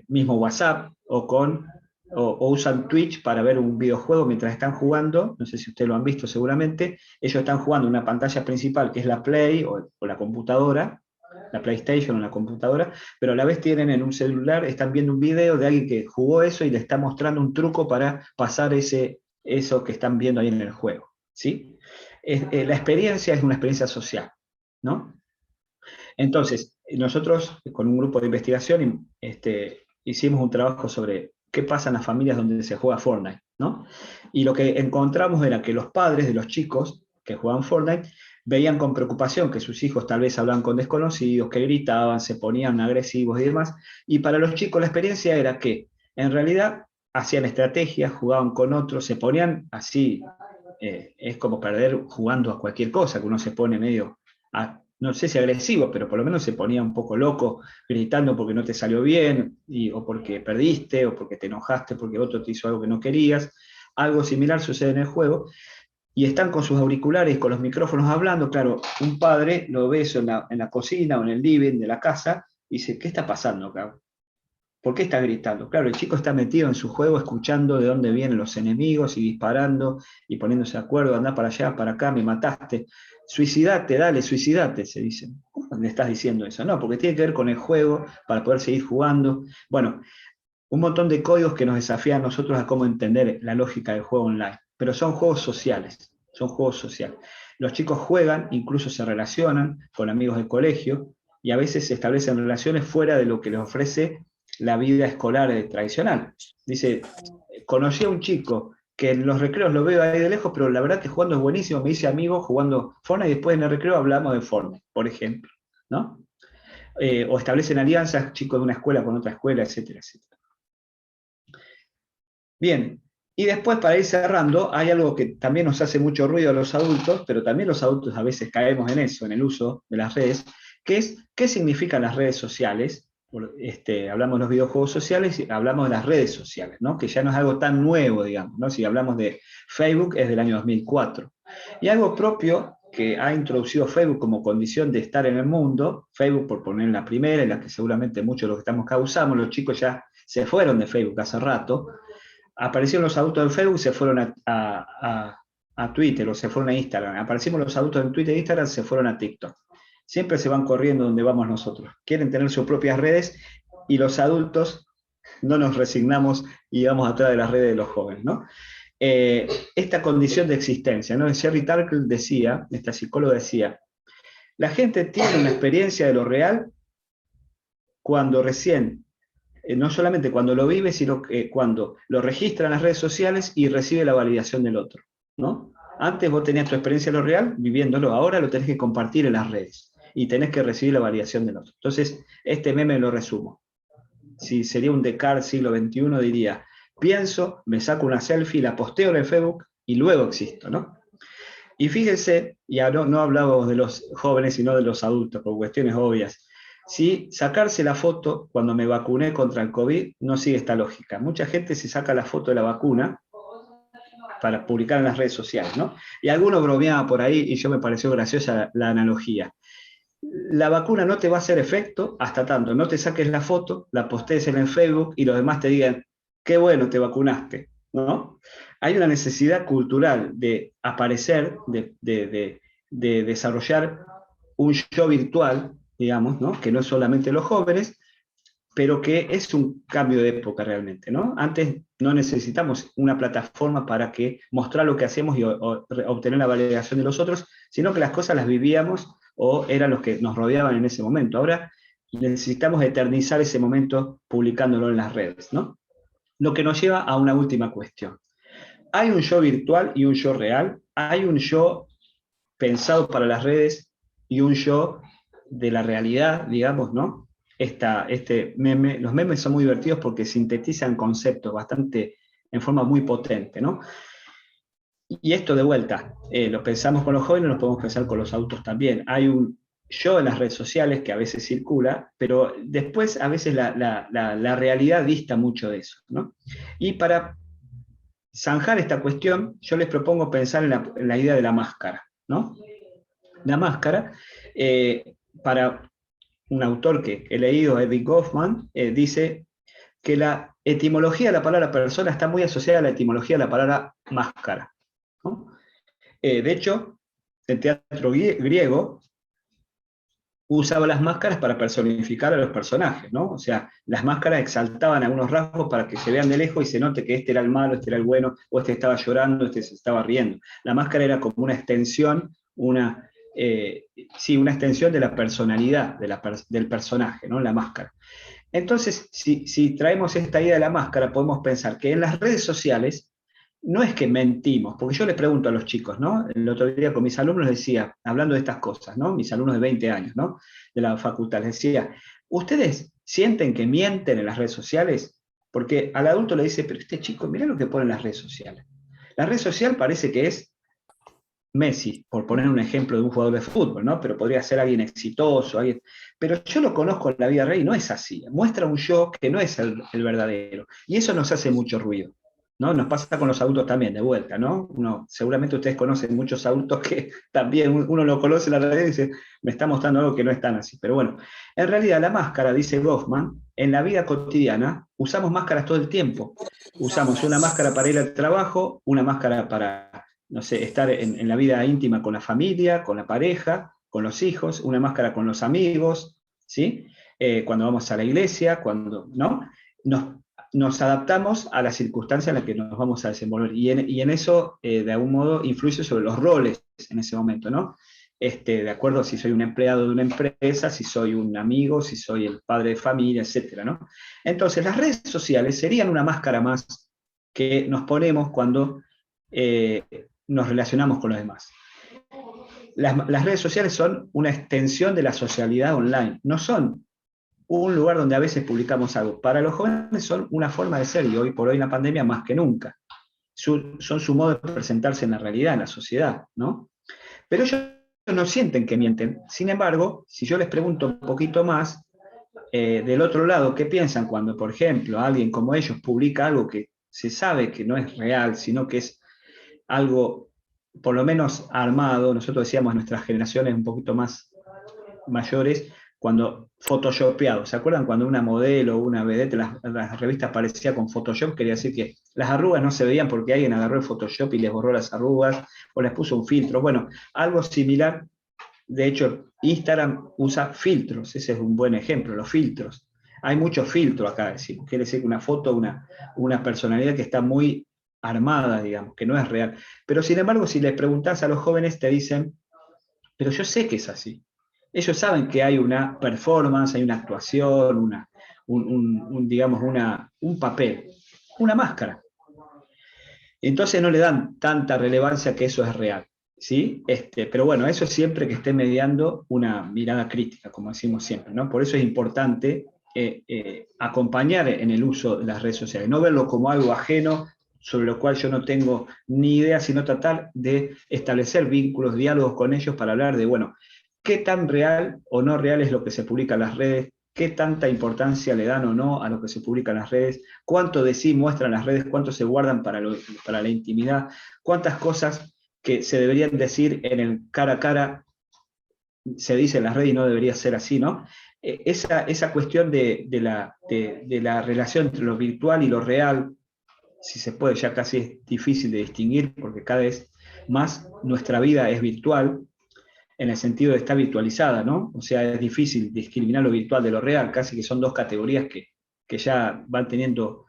mismo WhatsApp, o usan Twitch para ver un videojuego mientras están jugando. No sé si ustedes lo han visto seguramente. Ellos están jugando en una pantalla principal que es la Play o la computadora, la PlayStation o la computadora, pero a la vez tienen en un celular, están viendo un video de alguien que jugó eso y le está mostrando un truco para pasar eso que están viendo ahí en el juego, ¿sí? La experiencia es una experiencia social, ¿no? Entonces, nosotros con un grupo de investigación hicimos un trabajo sobre qué pasa en las familias donde se juega Fortnite, ¿no? Y lo que encontramos era que los padres de los chicos que juegan Fortnite veían con preocupación que sus hijos tal vez hablaban con desconocidos, que gritaban, se ponían agresivos y demás, y para los chicos la experiencia era que en realidad hacían estrategias, jugaban con otros, se ponían así, es como perder jugando a cualquier cosa, que uno se pone medio, no sé si agresivo, pero por lo menos se ponía un poco loco, gritando porque no te salió bien, o porque perdiste, o porque te enojaste, porque otro te hizo algo que no querías. Algo similar sucede en el juego, y están con sus auriculares, con los micrófonos hablando. Claro, un padre lo ve eso en la cocina o en el living de la casa, y dice, ¿qué está pasando acá? ¿Por qué está gritando? Claro, el chico está metido en su juego, escuchando de dónde vienen los enemigos y disparando y poniéndose de acuerdo, anda para allá, para acá, me mataste. Suicidate, dale, suicidate, se dice. ¿Cómo le estás diciendo eso? No, porque tiene que ver con el juego, para poder seguir jugando. Bueno, un montón de códigos que nos desafían a nosotros a cómo entender la lógica del juego online. Pero son juegos sociales, son juegos sociales. Los chicos juegan, incluso se relacionan con amigos del colegio, y a veces se establecen relaciones fuera de lo que les ofrece la vida escolar tradicional. Dice, conocí a un chico que en los recreos lo veo ahí de lejos, pero la verdad que jugando es buenísimo, me hice amigo jugando Fortnite, y después en el recreo hablamos de Fortnite, por ejemplo, ¿no? O establecen alianzas, chicos de una escuela con otra escuela, etcétera, etcétera. Bien, y después para ir cerrando, hay algo que también nos hace mucho ruido a los adultos, pero también los adultos a veces caemos en eso, en el uso de las redes, que es, ¿qué significan las redes sociales? Hablamos de los videojuegos sociales y hablamos de las redes sociales, ¿no? Que ya no es algo tan nuevo, digamos, ¿no? Si hablamos de Facebook, es del año 2004. Y algo propio que ha introducido Facebook como condición de estar en el mundo, Facebook por poner la primera, en la que seguramente muchos de los que estamos acá usamos, los chicos ya se fueron de Facebook hace rato, aparecieron los adultos en Facebook, se fueron a Twitter o se fueron a Instagram, aparecimos los adultos en Twitter e Instagram, se fueron a TikTok. Siempre se van corriendo donde vamos nosotros. Quieren tener sus propias redes y los adultos no nos resignamos y vamos atrás de las redes de los jóvenes, ¿no? Esta condición de existencia, ¿no? Sherry Turkle decía, esta psicóloga decía, la gente tiene una experiencia de lo real cuando recién, no solamente cuando lo vive, sino que cuando lo registra en las redes sociales y recibe la validación del otro, ¿no? Antes vos tenías tu experiencia de lo real viviéndolo, ahora lo tenés que compartir en las redes y tenés que recibir la validación del otro. Entonces, este meme lo resumo. Si sería un Descartes siglo XXI, diría, pienso, me saco una selfie, la posteo en el Facebook y luego existo, ¿no? Y fíjense, ya no hablamos de los jóvenes, sino de los adultos, por cuestiones obvias. Si sacarse la foto cuando me vacuné contra el COVID no sigue esta lógica. Mucha gente se saca la foto de la vacuna para publicar en las redes sociales, ¿no? Y algunos bromeaban por ahí y yo me pareció graciosa la analogía. La vacuna no te va a hacer efecto hasta tanto no te saques la foto, la postees en el Facebook y los demás te digan, qué bueno, te vacunaste, ¿no? Hay una necesidad cultural de aparecer, de desarrollar un yo virtual, digamos, ¿no? Que no es solamente los jóvenes, pero que es un cambio de época realmente, ¿no? Antes no necesitamos una plataforma para mostrar lo que hacemos y obtener la validación de los otros, sino que las cosas las vivíamos o eran los que nos rodeaban en ese momento. Ahora necesitamos eternizar ese momento publicándolo en las redes, ¿no? Lo que nos lleva a una última cuestión. Hay un yo virtual y un yo real, hay un yo pensado para las redes y un yo de la realidad, digamos, ¿no? Los memes son muy divertidos porque sintetizan conceptos bastante en forma muy potente, ¿no? Y esto de vuelta, lo pensamos con los jóvenes, lo podemos pensar con los adultos también. Hay un yo en las redes sociales que a veces circula, pero después a veces la realidad dista mucho de eso, ¿no? Y para zanjar esta cuestión, yo les propongo pensar en la idea de la máscara, ¿no? La máscara, para un autor que he leído, Erving Goffman, dice que la etimología de la palabra persona está muy asociada a la etimología de la palabra máscara, ¿no? De hecho, el teatro griego usaba las máscaras para personificar a los personajes, ¿no? O sea, las máscaras exaltaban algunos rasgos para que se vean de lejos y se note que este era el malo, este era el bueno, o este estaba llorando, este se estaba riendo. La máscara era como una extensión, una extensión de la personalidad del personaje, ¿no? La máscara. Entonces, si traemos esta idea de la máscara, podemos pensar que en las redes sociales no es que mentimos, porque yo les pregunto a los chicos, ¿no? El otro día con mis alumnos les decía, hablando de estas cosas, ¿no? Mis alumnos de 20 años, ¿no? De la facultad, les decía, ¿ustedes sienten que mienten en las redes sociales? Porque al adulto le dice, pero este chico, mira lo que pone en las redes sociales. La red social parece que es Messi, por poner un ejemplo de un jugador de fútbol, ¿no? Pero podría ser alguien exitoso, alguien... Pero yo lo conozco en la vida real y no es así. Muestra un yo que no es el verdadero. Y eso nos hace mucho ruido, ¿no? Nos pasa con los adultos también, de vuelta, ¿no? Seguramente ustedes conocen muchos adultos que también uno lo conoce en la realidad y dice, me está mostrando algo que no es tan así. Pero bueno, en realidad la máscara, dice Goffman, en la vida cotidiana usamos máscaras todo el tiempo. Usamos una máscara para ir al trabajo, una máscara para, no sé, estar en la vida íntima con la familia, con la pareja, con los hijos, una máscara con los amigos, ¿sí? Cuando vamos a la iglesia, cuando, ¿no? Nos adaptamos a la circunstancia en la que nos vamos a desenvolver. Y en eso, de algún modo, influye sobre los roles en ese momento, ¿no? De acuerdo a si soy un empleado de una empresa, si soy un amigo, si soy el padre de familia, etcétera, ¿no? Entonces, las redes sociales serían una máscara más que nos ponemos cuando nos relacionamos con los demás. Las redes sociales son una extensión de la socialidad online, no son un lugar donde a veces publicamos algo. Para los jóvenes son una forma de ser, y hoy por hoy en la pandemia más que nunca. Son su modo de presentarse en la realidad, en la sociedad, ¿no? Pero ellos no sienten que mienten. Sin embargo, si yo les pregunto un poquito más, del otro lado, ¿qué piensan cuando, por ejemplo, alguien como ellos publica algo que se sabe que no es real, sino que es algo, por lo menos armado? Nosotros decíamos nuestras generaciones un poquito más mayores, cuando photoshopeado, ¿se acuerdan cuando una modelo o una vedette, las revistas parecía con Photoshop? Quería decir que las arrugas no se veían porque alguien agarró el Photoshop y les borró las arrugas, o les puso un filtro. Bueno, algo similar. De hecho, Instagram usa filtros, ese es un buen ejemplo, los filtros. Hay muchos filtros acá, quiere decir que una foto, una personalidad que está muy armada, digamos, que no es real. Pero sin embargo, si les preguntás a los jóvenes, te dicen, pero yo sé que es así. Ellos saben que hay una performance, hay una actuación, digamos, un papel, una máscara. Entonces no le dan tanta relevancia que eso es real, ¿sí? Pero bueno, eso es siempre que esté mediando una mirada crítica, como decimos siempre, ¿no? Por eso es importante acompañar en el uso de las redes sociales, no verlo como algo ajeno, sobre lo cual yo no tengo ni idea, sino tratar de establecer vínculos, diálogos con ellos para hablar de, bueno, qué tan real o no real es lo que se publica en las redes, qué tanta importancia le dan o no a lo que se publica en las redes, cuánto de sí muestran las redes, cuánto se guardan para la intimidad, cuántas cosas que se deberían decir en el cara a cara se dice en las redes y no debería ser así, ¿no? Esa cuestión de la relación entre lo virtual y lo real, si se puede, ya casi es difícil de distinguir porque cada vez más nuestra vida es virtual, en el sentido de estar virtualizada, ¿no? O sea, es difícil discriminar lo virtual de lo real, casi que son dos categorías que ya van teniendo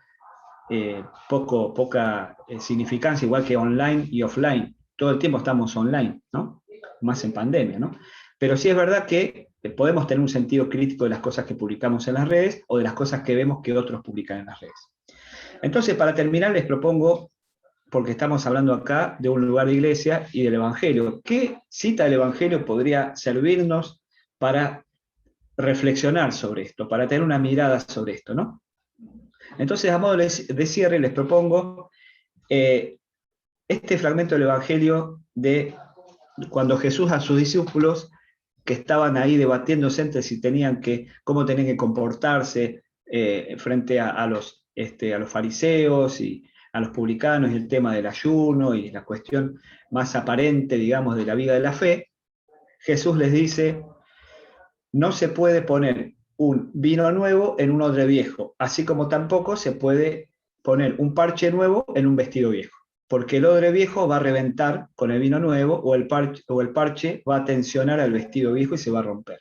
poca significancia, igual que online y offline. Todo el tiempo estamos online, ¿no? Más en pandemia, ¿no? Pero sí es verdad que podemos tener un sentido crítico de las cosas que publicamos en las redes o de las cosas que vemos que otros publican en las redes. Entonces, para terminar, les propongo, porque estamos hablando acá de un lugar de iglesia y del Evangelio, ¿qué cita del Evangelio podría servirnos para reflexionar sobre esto, para tener una mirada sobre esto, ¿no? Entonces, a modo de cierre, les propongo este fragmento del Evangelio de cuando Jesús a sus discípulos que estaban ahí debatiéndose entre si cómo tenían que comportarse frente a los fariseos y a los publicanos, y el tema del ayuno y la cuestión más aparente, digamos, de la vida de la fe, Jesús les dice: no se puede poner un vino nuevo en un odre viejo, así como tampoco se puede poner un parche nuevo en un vestido viejo, porque el odre viejo va a reventar con el vino nuevo, o el parche va a tensionar al vestido viejo y se va a romper.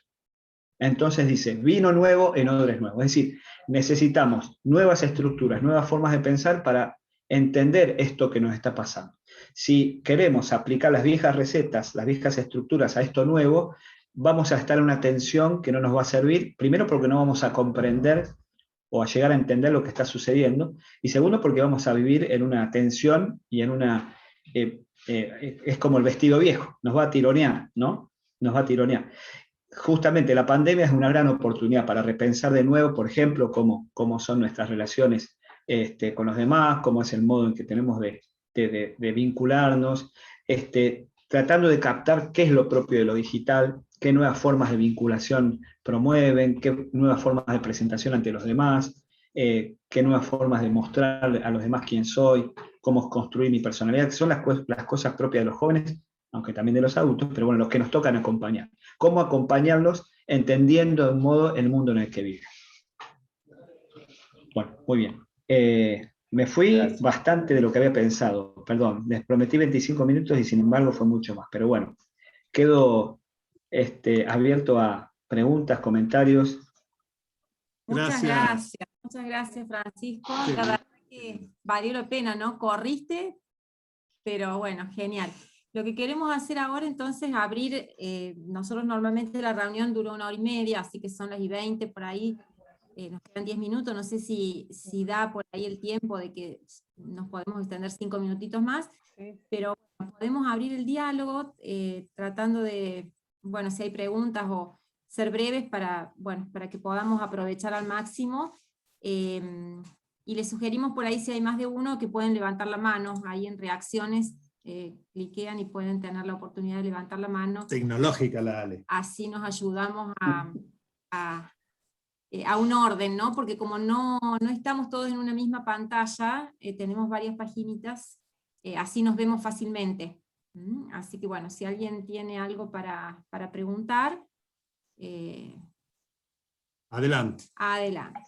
Entonces dice, vino nuevo en odres nuevos. Es decir, necesitamos nuevas estructuras, nuevas formas de pensar para entender esto que nos está pasando. Si queremos aplicar las viejas recetas, las viejas estructuras a esto nuevo, vamos a estar en una tensión que no nos va a servir, primero porque no vamos a comprender o a llegar a entender lo que está sucediendo, y segundo porque vamos a vivir en una tensión y en una... es como el vestido viejo, nos va a tironear, ¿no? Nos va a tironear. Justamente la pandemia es una gran oportunidad para repensar de nuevo, por ejemplo, cómo son nuestras relaciones con los demás, cómo es el modo en que tenemos de vincularnos, tratando de captar qué es lo propio de lo digital, qué nuevas formas de vinculación promueven, qué nuevas formas de presentación ante los demás, qué nuevas formas de mostrar a los demás quién soy, cómo construir mi personalidad, que son las cosas propias de los jóvenes, aunque también de los adultos, pero bueno, los que nos tocan acompañar. Cómo acompañarlos entendiendo de un modo el mundo en el que viven. Bueno, muy bien. Me fui bastante de lo que había pensado, perdón, les prometí 25 minutos y sin embargo fue mucho más, pero bueno, quedo abierto a preguntas, comentarios. Muchas gracias Francisco, Sí. la verdad que valió la pena, ¿no? Corriste, pero bueno, genial. Lo que queremos hacer ahora entonces es abrir, nosotros normalmente la reunión dura 1h30, así que son las 1:20 por ahí, nos quedan 10 minutos, no sé si da por ahí el tiempo de que nos podemos extender 5 minutitos más, Sí. pero bueno, podemos abrir el diálogo tratando de, bueno, si hay preguntas o ser breves para que podamos aprovechar al máximo, y les sugerimos por ahí si hay más de uno que pueden levantar la mano, ahí en reacciones, cliquean y pueden tener la oportunidad de levantar la mano. Tecnológica la Ale. Así nos ayudamos a un orden, ¿no? Porque como no estamos todos en una misma pantalla, tenemos varias paginitas, así nos vemos fácilmente. Así que bueno, si alguien tiene algo para preguntar, Adelante. adelante.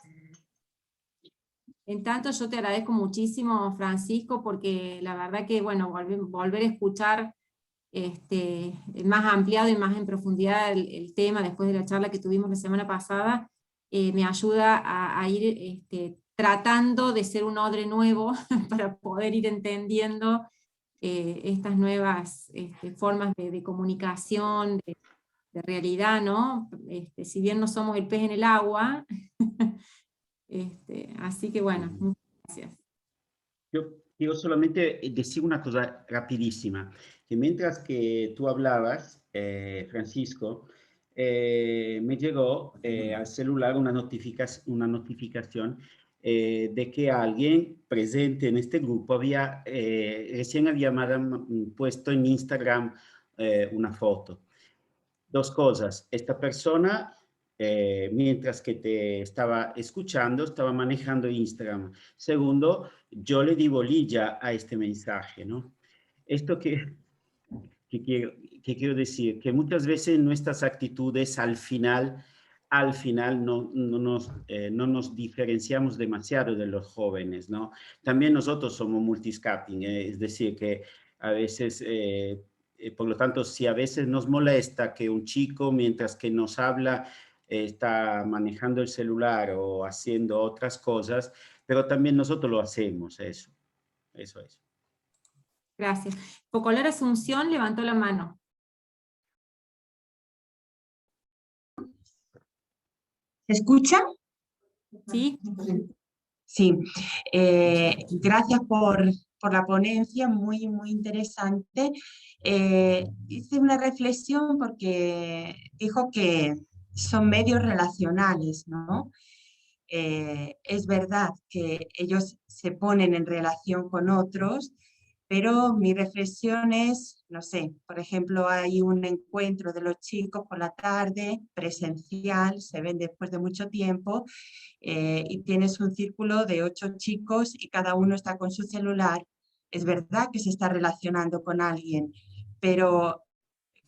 En tanto, yo te agradezco muchísimo, Francisco, porque la verdad que, bueno, volver a escuchar más ampliado y más en profundidad el tema después de la charla que tuvimos la semana pasada, me ayuda a ir tratando de ser un odre nuevo para poder ir entendiendo estas nuevas formas de comunicación, de realidad, ¿no? Si bien no somos el pez en el agua, así que bueno, muchas gracias. Yo quiero solamente decir una cosa rapidísima, que mientras que tú hablabas, Francisco, me llegó al celular una notificación de que alguien presente en este grupo recién había puesto en Instagram una foto. Dos cosas, esta persona, mientras que te estaba escuchando, estaba manejando Instagram. Segundo, yo le di bolilla a este mensaje, ¿no? Esto que quiero decir, que muchas veces nuestras actitudes al final no nos diferenciamos demasiado de los jóvenes, ¿no? También nosotros somos multiscaping, es decir, que a veces... por lo tanto, si a veces nos molesta que un chico, mientras que nos habla, está manejando el celular o haciendo otras cosas, pero también nosotros lo hacemos, eso es. Gracias. Focolar Asunción levantó la mano. ¿Se escucha? ¿Sí? Sí. Gracias por la ponencia, muy, muy interesante. Hice una reflexión porque dijo que son medios relacionales, ¿no? es verdad que ellos se ponen en relación con otros, pero mi reflexión es, no sé, por ejemplo, hay un encuentro de los chicos por la tarde, presencial, se ven después de mucho tiempo, y tienes un círculo de 8 chicos y cada uno está con su celular. Es verdad que se está relacionando con alguien, pero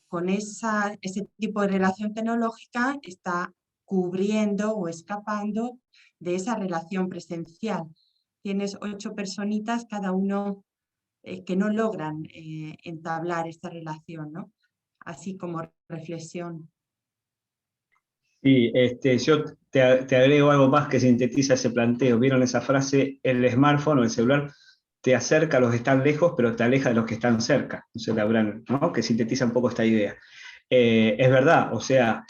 con ese tipo de relación tecnológica está cubriendo o escapando de esa relación presencial. Tienes 8 personitas, cada uno que no logran entablar esta relación, ¿no? Así como reflexión. Sí, yo te agrego algo más que sintetiza ese planteo. ¿Vieron esa frase? El smartphone o el celular te acerca a los que están lejos, pero te aleja de los que están cerca. No sé, ¿no? Que sintetiza un poco esta idea. Es verdad, o sea,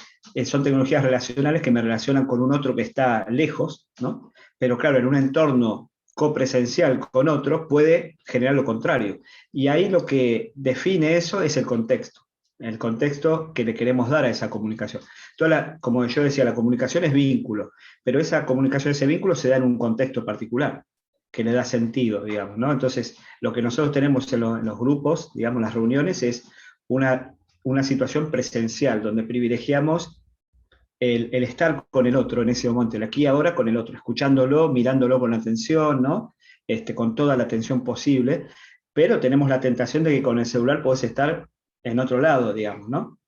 son tecnologías relacionales que me relacionan con un otro que está lejos, ¿no? Pero claro, en un entorno copresencial con otro puede generar lo contrario. Y ahí lo que define eso es el contexto que le queremos dar a esa comunicación. Como yo decía, la comunicación es vínculo, pero esa comunicación, ese vínculo se da en un contexto particular, que le da sentido, digamos, ¿no? Entonces, lo que nosotros tenemos en los grupos, digamos, las reuniones, es una situación presencial, donde privilegiamos el estar con el otro en ese momento, el aquí y ahora con el otro, escuchándolo, mirándolo con atención, ¿no? Con toda la atención posible, pero tenemos la tentación de que con el celular podés estar en otro lado, digamos, ¿no?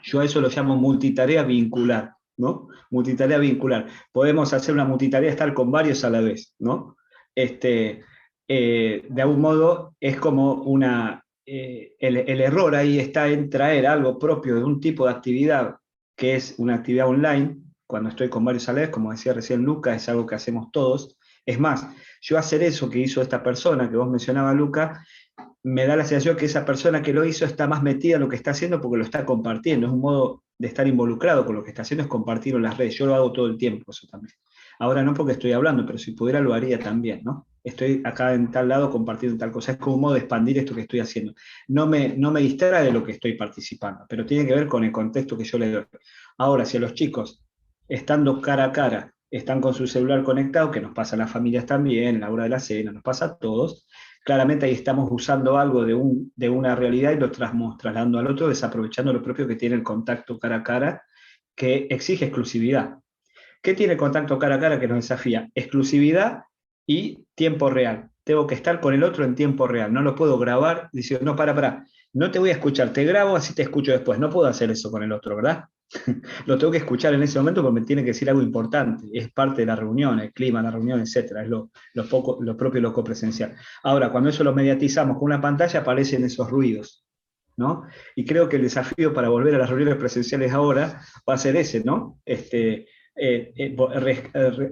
Yo a eso lo llamo multitarea vincular, ¿no? Multitarea vincular. Podemos hacer una multitarea, estar con varios a la vez, ¿no? De algún modo es como el error ahí está en traer algo propio de un tipo de actividad que es una actividad online, cuando estoy con varios a la vez, como decía recién Luca, es algo que hacemos todos. Es más, yo hacer eso que hizo esta persona que vos mencionabas, Luca, me da la sensación que esa persona que lo hizo está más metida en lo que está haciendo porque lo está compartiendo. Es un modo de estar involucrado con lo que está haciendo, es compartirlo en las redes. Yo lo hago todo el tiempo, eso también. Ahora no porque estoy hablando, pero si pudiera lo haría también, ¿no? Estoy acá en tal lado compartiendo tal cosa. Es como un modo de expandir esto que estoy haciendo. No me distrae de lo que estoy participando, pero tiene que ver con el contexto que yo le doy. Ahora, si a los chicos, estando cara a cara, están con su celular conectado, que nos pasa a las familias también, en la hora de la cena, nos pasa a todos, claramente ahí estamos usando algo de una realidad y lo estamos trasladando al otro, desaprovechando lo propio que tiene el contacto cara a cara, que exige exclusividad. ¿Qué tiene el contacto cara a cara que nos desafía? Exclusividad y tiempo real. Tengo que estar con el otro en tiempo real. No lo puedo grabar diciendo, no, para, no te voy a escuchar, te grabo, así te escucho después. No puedo hacer eso con el otro, ¿verdad? Lo tengo que escuchar en ese momento porque me tiene que decir algo importante. Es parte de la reunión, el clima de la reunión, etc. Es lo propio de lo copresencial. Ahora, cuando eso lo mediatizamos con una pantalla, aparecen esos ruidos, ¿no? Y creo que el desafío para volver a las reuniones presenciales ahora va a ser ese, ¿no?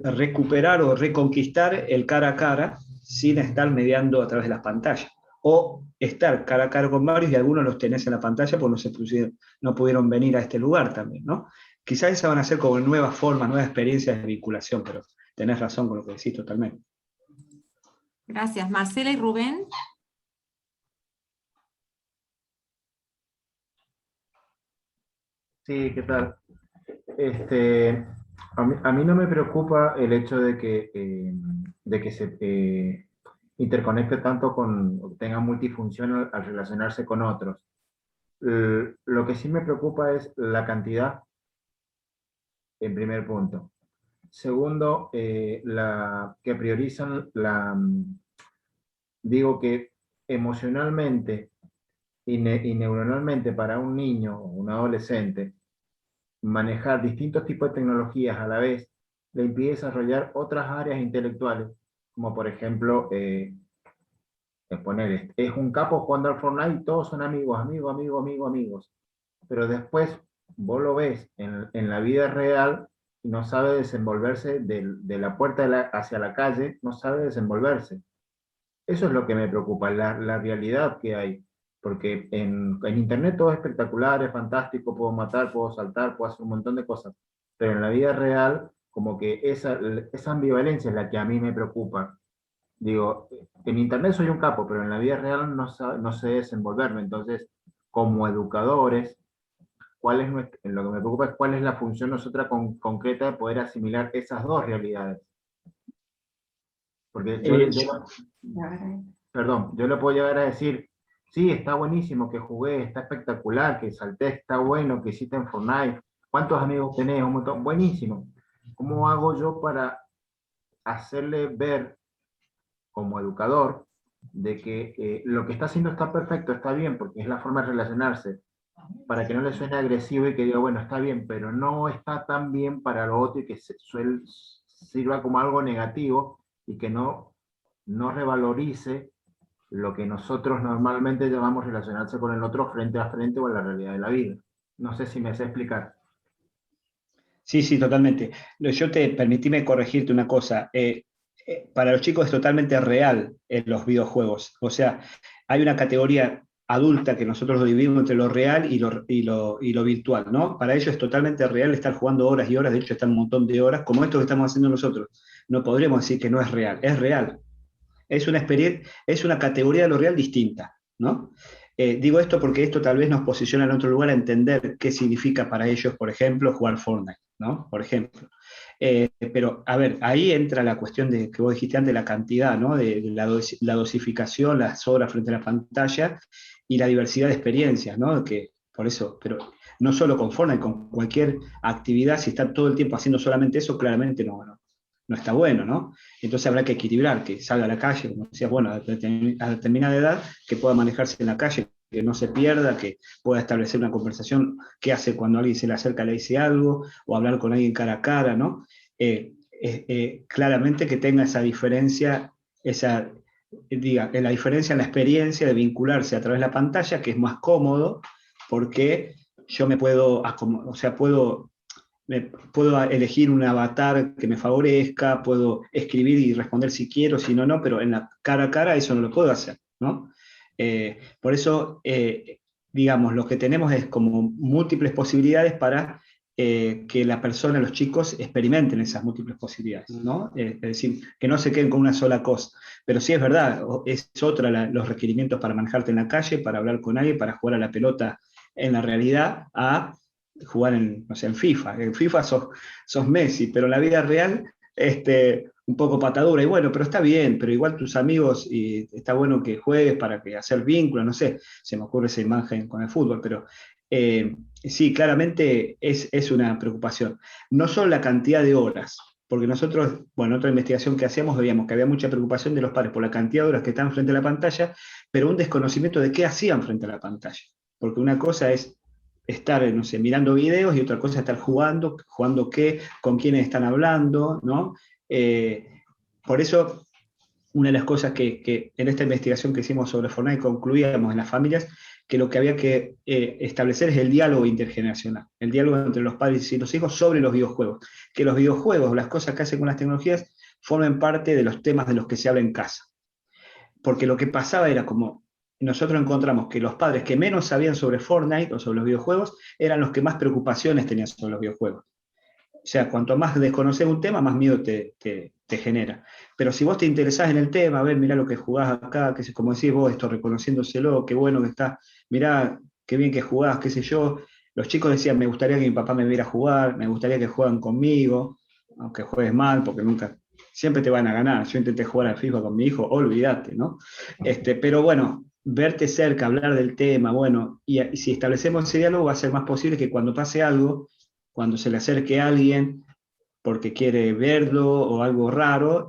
Recuperar o reconquistar el cara a cara sin estar mediando a través de las pantallas. O estar cara a cara con varios y algunos los tenés en la pantalla porque no pudieron venir a este lugar también, ¿no? Quizás esas van a ser como nuevas formas, nuevas experiencias de vinculación, pero tenés razón con lo que decís totalmente. Gracias. Marcela y Rubén. Sí, ¿qué tal? A mí no me preocupa el hecho de que se interconecte tanto tenga multifunción al relacionarse con otros. Lo que sí me preocupa es la cantidad, en primer punto. Segundo, que priorizan digo que emocionalmente y neuronalmente para un niño o un adolescente, manejar distintos tipos de tecnologías a la vez le impide desarrollar otras áreas intelectuales, como por ejemplo, es un capo jugando al Fortnite y todos son amigos, pero después vos lo ves en la vida real y no sabe desenvolverse de la puerta hacia la calle, no sabe desenvolverse. Eso es lo que me preocupa, la realidad que hay. Porque en internet todo es espectacular, es fantástico, puedo matar, puedo saltar, puedo hacer un montón de cosas. Pero en la vida real, como que esa ambivalencia es la que a mí me preocupa. Digo, en internet soy un capo, pero en la vida real no sé desenvolverme. Entonces, como educadores, lo que me preocupa es cuál es la función nosotros concreta de poder asimilar esas dos realidades. Porque yo le puedo llegar a decir, sí, está buenísimo que jugué, está espectacular, que salté, está bueno, que hiciste en Fortnite, ¿cuántos amigos tenés? Un montón, buenísimo. ¿Cómo hago yo para hacerle ver, como educador, de que lo que está haciendo está perfecto, está bien, porque es la forma de relacionarse, para que no le suene agresivo y que diga, bueno, está bien, pero no está tan bien para lo otro y que sirva como algo negativo y que no revalorice lo que nosotros normalmente llamamos relacionarse con el otro frente a frente o en la realidad de la vida. No sé si me sé explicar. Sí, sí, totalmente. Permitime corregirte una cosa. Para los chicos es totalmente real los videojuegos. O sea, hay una categoría adulta que nosotros lo dividimos entre lo real y lo virtual, ¿no? Para ellos es totalmente real estar jugando horas y horas, de hecho están un montón de horas, como esto que estamos haciendo nosotros. No podremos decir que no es real, es real. Es una experiencia, es una categoría de lo real distinta, ¿no? Digo esto porque esto tal vez nos posiciona en otro lugar a entender qué significa para ellos, por ejemplo, jugar Fortnite, ¿no? Por ejemplo. Pero, a ver, ahí entra la cuestión de que vos dijiste antes, la cantidad, ¿no? De la dosificación, las horas frente a la pantalla y la diversidad de experiencias, ¿no? Que, por eso, pero no solo con Fortnite, con cualquier actividad, si está todo el tiempo haciendo solamente eso, claramente no está bueno, ¿no? Entonces habrá que equilibrar, que salga a la calle, como decías, bueno, a determinada edad, que pueda manejarse en la calle, que no se pierda, que pueda establecer una conversación, qué hace cuando alguien se le acerca, le dice algo, o hablar con alguien cara a cara, ¿no? Claramente que tenga esa diferencia, la diferencia en la experiencia de vincularse a través de la pantalla, que es más cómodo, porque yo me puedo, puedo elegir un avatar que me favorezca, puedo escribir y responder si quiero, si no, pero en la cara a cara eso no lo puedo hacer, ¿no? Por eso, digamos, lo que tenemos es como múltiples posibilidades para que la persona, los chicos, experimenten esas múltiples posibilidades, ¿no? Es decir, que no se queden con una sola cosa. Pero sí es verdad, es otra los requerimientos para manejarte en la calle, para hablar con alguien, para jugar a la pelota en la realidad, a jugar no sé, en FIFA. En FIFA sos Messi, pero en la vida real, un poco patadura. Y bueno, pero está bien, pero igual tus amigos, y está bueno que juegues para hacer vínculos, no sé, se me ocurre esa imagen con el fútbol, pero sí, claramente es una preocupación. No solo la cantidad de horas, porque nosotros, bueno, otra investigación que hacíamos, veíamos que había mucha preocupación de los padres por la cantidad de horas que están frente a la pantalla, pero un desconocimiento de qué hacían frente a la pantalla. Porque una cosa es estar, no sé, mirando videos y otra cosa es estar jugando qué, con quiénes están hablando, ¿no? Por eso, una de las cosas que en esta investigación que hicimos sobre Fortnite concluíamos en las familias, que lo que había que establecer es el diálogo intergeneracional, el diálogo entre los padres y los hijos sobre los videojuegos, que los videojuegos, las cosas que hacen con las tecnologías, formen parte de los temas de los que se habla en casa. Porque lo que pasaba era como, nosotros encontramos que los padres que menos sabían sobre Fortnite o sobre los videojuegos eran los que más preocupaciones tenían sobre los videojuegos. O sea, cuanto más desconoces un tema, más miedo te genera. Pero si vos te interesás en el tema, a ver, mirá lo que jugás acá, que como decís vos, esto reconociéndoselo, qué bueno que está, mirá, qué bien que jugás, qué sé yo. Los chicos decían, me gustaría que mi papá me viera jugar, me gustaría que jueguen conmigo, aunque juegues mal, porque siempre te van a ganar. Yo intenté jugar al FIFA con mi hijo, olvídate, ¿no? Pero bueno, verte cerca, hablar del tema, bueno, y si establecemos ese diálogo va a ser más posible que cuando pase algo, cuando se le acerque a alguien porque quiere verlo o algo raro,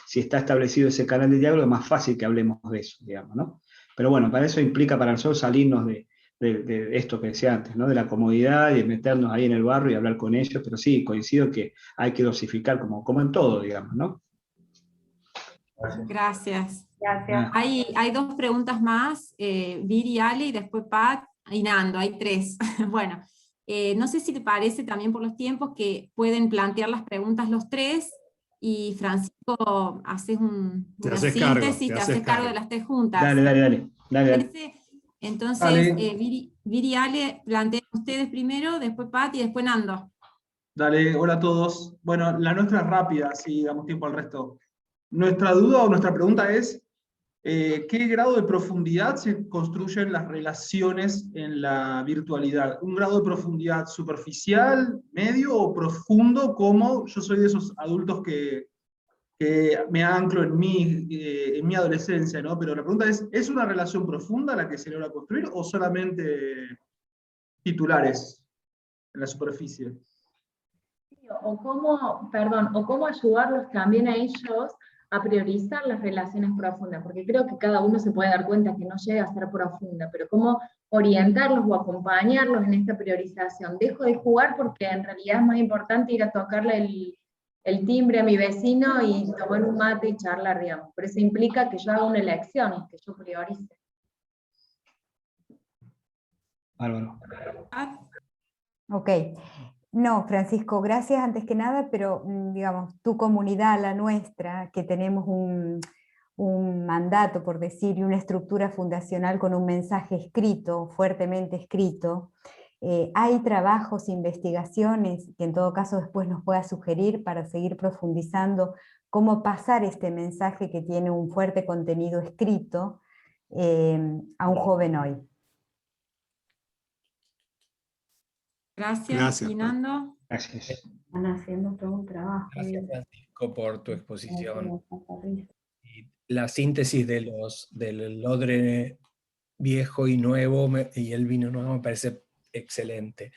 si está establecido ese canal de diálogo es más fácil que hablemos de eso, digamos, ¿no? Pero bueno, para eso implica para nosotros salirnos de esto que decía antes, ¿no? De la comodidad y de meternos ahí en el barro y hablar con ellos, pero sí, coincido que hay que dosificar como en todo, digamos, ¿no? Gracias. Gracias. Hay dos preguntas más, Viri, Ale, y después Pat y Nando, hay tres. Bueno, no sé si te parece también por los tiempos que pueden plantear las preguntas los tres, y Francisco, haces una síntesis, te haces cargo de las tres juntas. Dale. Entonces, Viri y Ale, plantean ustedes primero, después Pat y después Nando. Dale, hola a todos. Bueno, la nuestra es rápida, así damos tiempo al resto. Nuestra duda o nuestra pregunta es, ¿qué grado de profundidad se construyen las relaciones en la virtualidad? ¿Un grado de profundidad superficial, medio o profundo, como yo soy de esos adultos que me anclo en mi adolescencia, ¿no? Pero la pregunta ¿es una relación profunda la que se logra construir o solamente titulares en la superficie? O cómo ayudarlos también a ellos a priorizar las relaciones profundas, porque creo que cada uno se puede dar cuenta que no llega a ser profunda, pero cómo orientarlos o acompañarlos en esta priorización. Dejo de jugar porque en realidad es más importante ir a tocarle el timbre a mi vecino y tomar un mate y charlar, digamos. Pero eso implica que yo haga una elección, que yo priorice. Bárbaro. Ok. No, Francisco, gracias antes que nada, pero digamos, tu comunidad, la nuestra, que tenemos un mandato, por decir, y una estructura fundacional con un mensaje escrito, fuertemente escrito, hay trabajos, investigaciones, que en todo caso después nos pueda sugerir para seguir profundizando cómo pasar este mensaje que tiene un fuerte contenido escrito a un joven hoy. Gracias, Fernando. Gracias. Están haciendo todo un trabajo. Gracias, Francisco, por tu exposición. Y la síntesis del odre viejo y nuevo y el vino nuevo me parece excelente.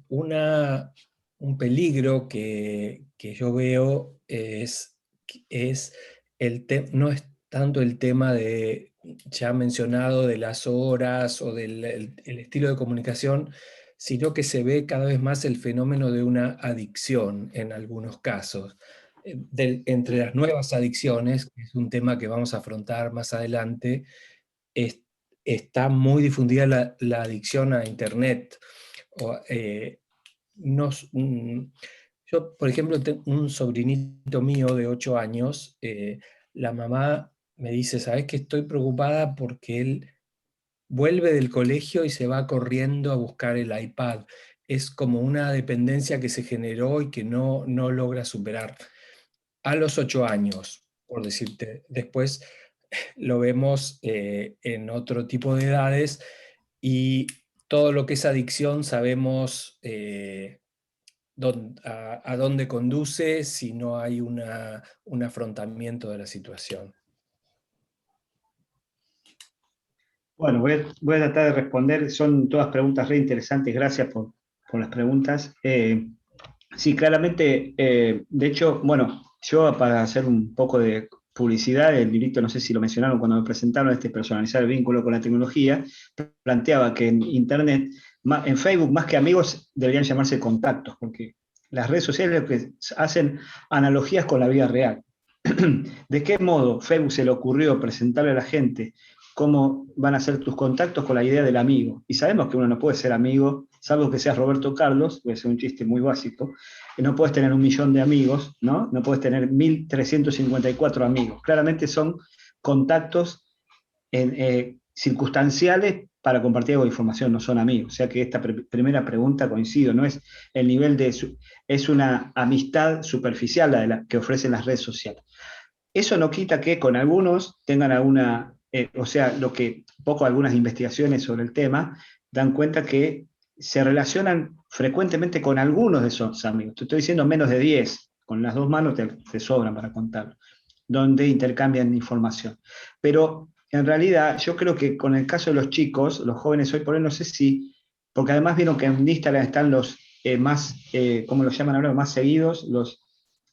Un peligro que yo veo no es tanto el tema ya mencionado de las horas o del el estilo de comunicación, sino que se ve cada vez más el fenómeno de una adicción en algunos casos. Entre las nuevas adicciones, que es un tema que vamos a afrontar más adelante, está muy difundida la adicción a Internet. Yo, por ejemplo, tengo un sobrinito mío de 8 años, la mamá me dice, ¿sabes qué? Estoy preocupada porque él vuelve del colegio y se va corriendo a buscar el iPad. Es como una dependencia que se generó y que no logra superar. A los 8 años, por decirte. Después lo vemos en otro tipo de edades y todo lo que es adicción sabemos a dónde conduce si no hay un afrontamiento de la situación. Bueno, voy a tratar de responder. Son todas preguntas re interesantes. Gracias por las preguntas. Sí, claramente, de hecho, bueno, yo para hacer un poco de publicidad, el librito, no sé si lo mencionaron cuando me presentaron, personalizar el vínculo con la tecnología, planteaba que en Internet, en Facebook, más que amigos, deberían llamarse contactos, porque las redes sociales lo que hacen analogías con la vida real. ¿De qué modo Facebook se le ocurrió presentarle a la gente cómo van a ser tus contactos con la idea del amigo? Y sabemos que uno no puede ser amigo, salvo que seas Roberto Carlos, puede ser un chiste muy básico, que no puedes tener 1 millón de amigos, ¿no? No puedes tener 1.354 amigos. Claramente son contactos circunstanciales para compartir algo de información, no son amigos. O sea que esta primera pregunta coincido, no es el nivel es una amistad superficial la que ofrecen las redes sociales. Eso no quita que con algunos tengan alguna, algunas investigaciones sobre el tema dan cuenta que se relacionan frecuentemente con algunos de esos amigos. Te estoy diciendo menos de 10, con las 2 manos te sobran para contarlo, donde intercambian información. Pero en realidad yo creo que con el caso de los chicos, los jóvenes hoy por hoy, no sé si, porque además vieron que en Instagram están los ¿cómo los llaman ahora? Más seguidos, los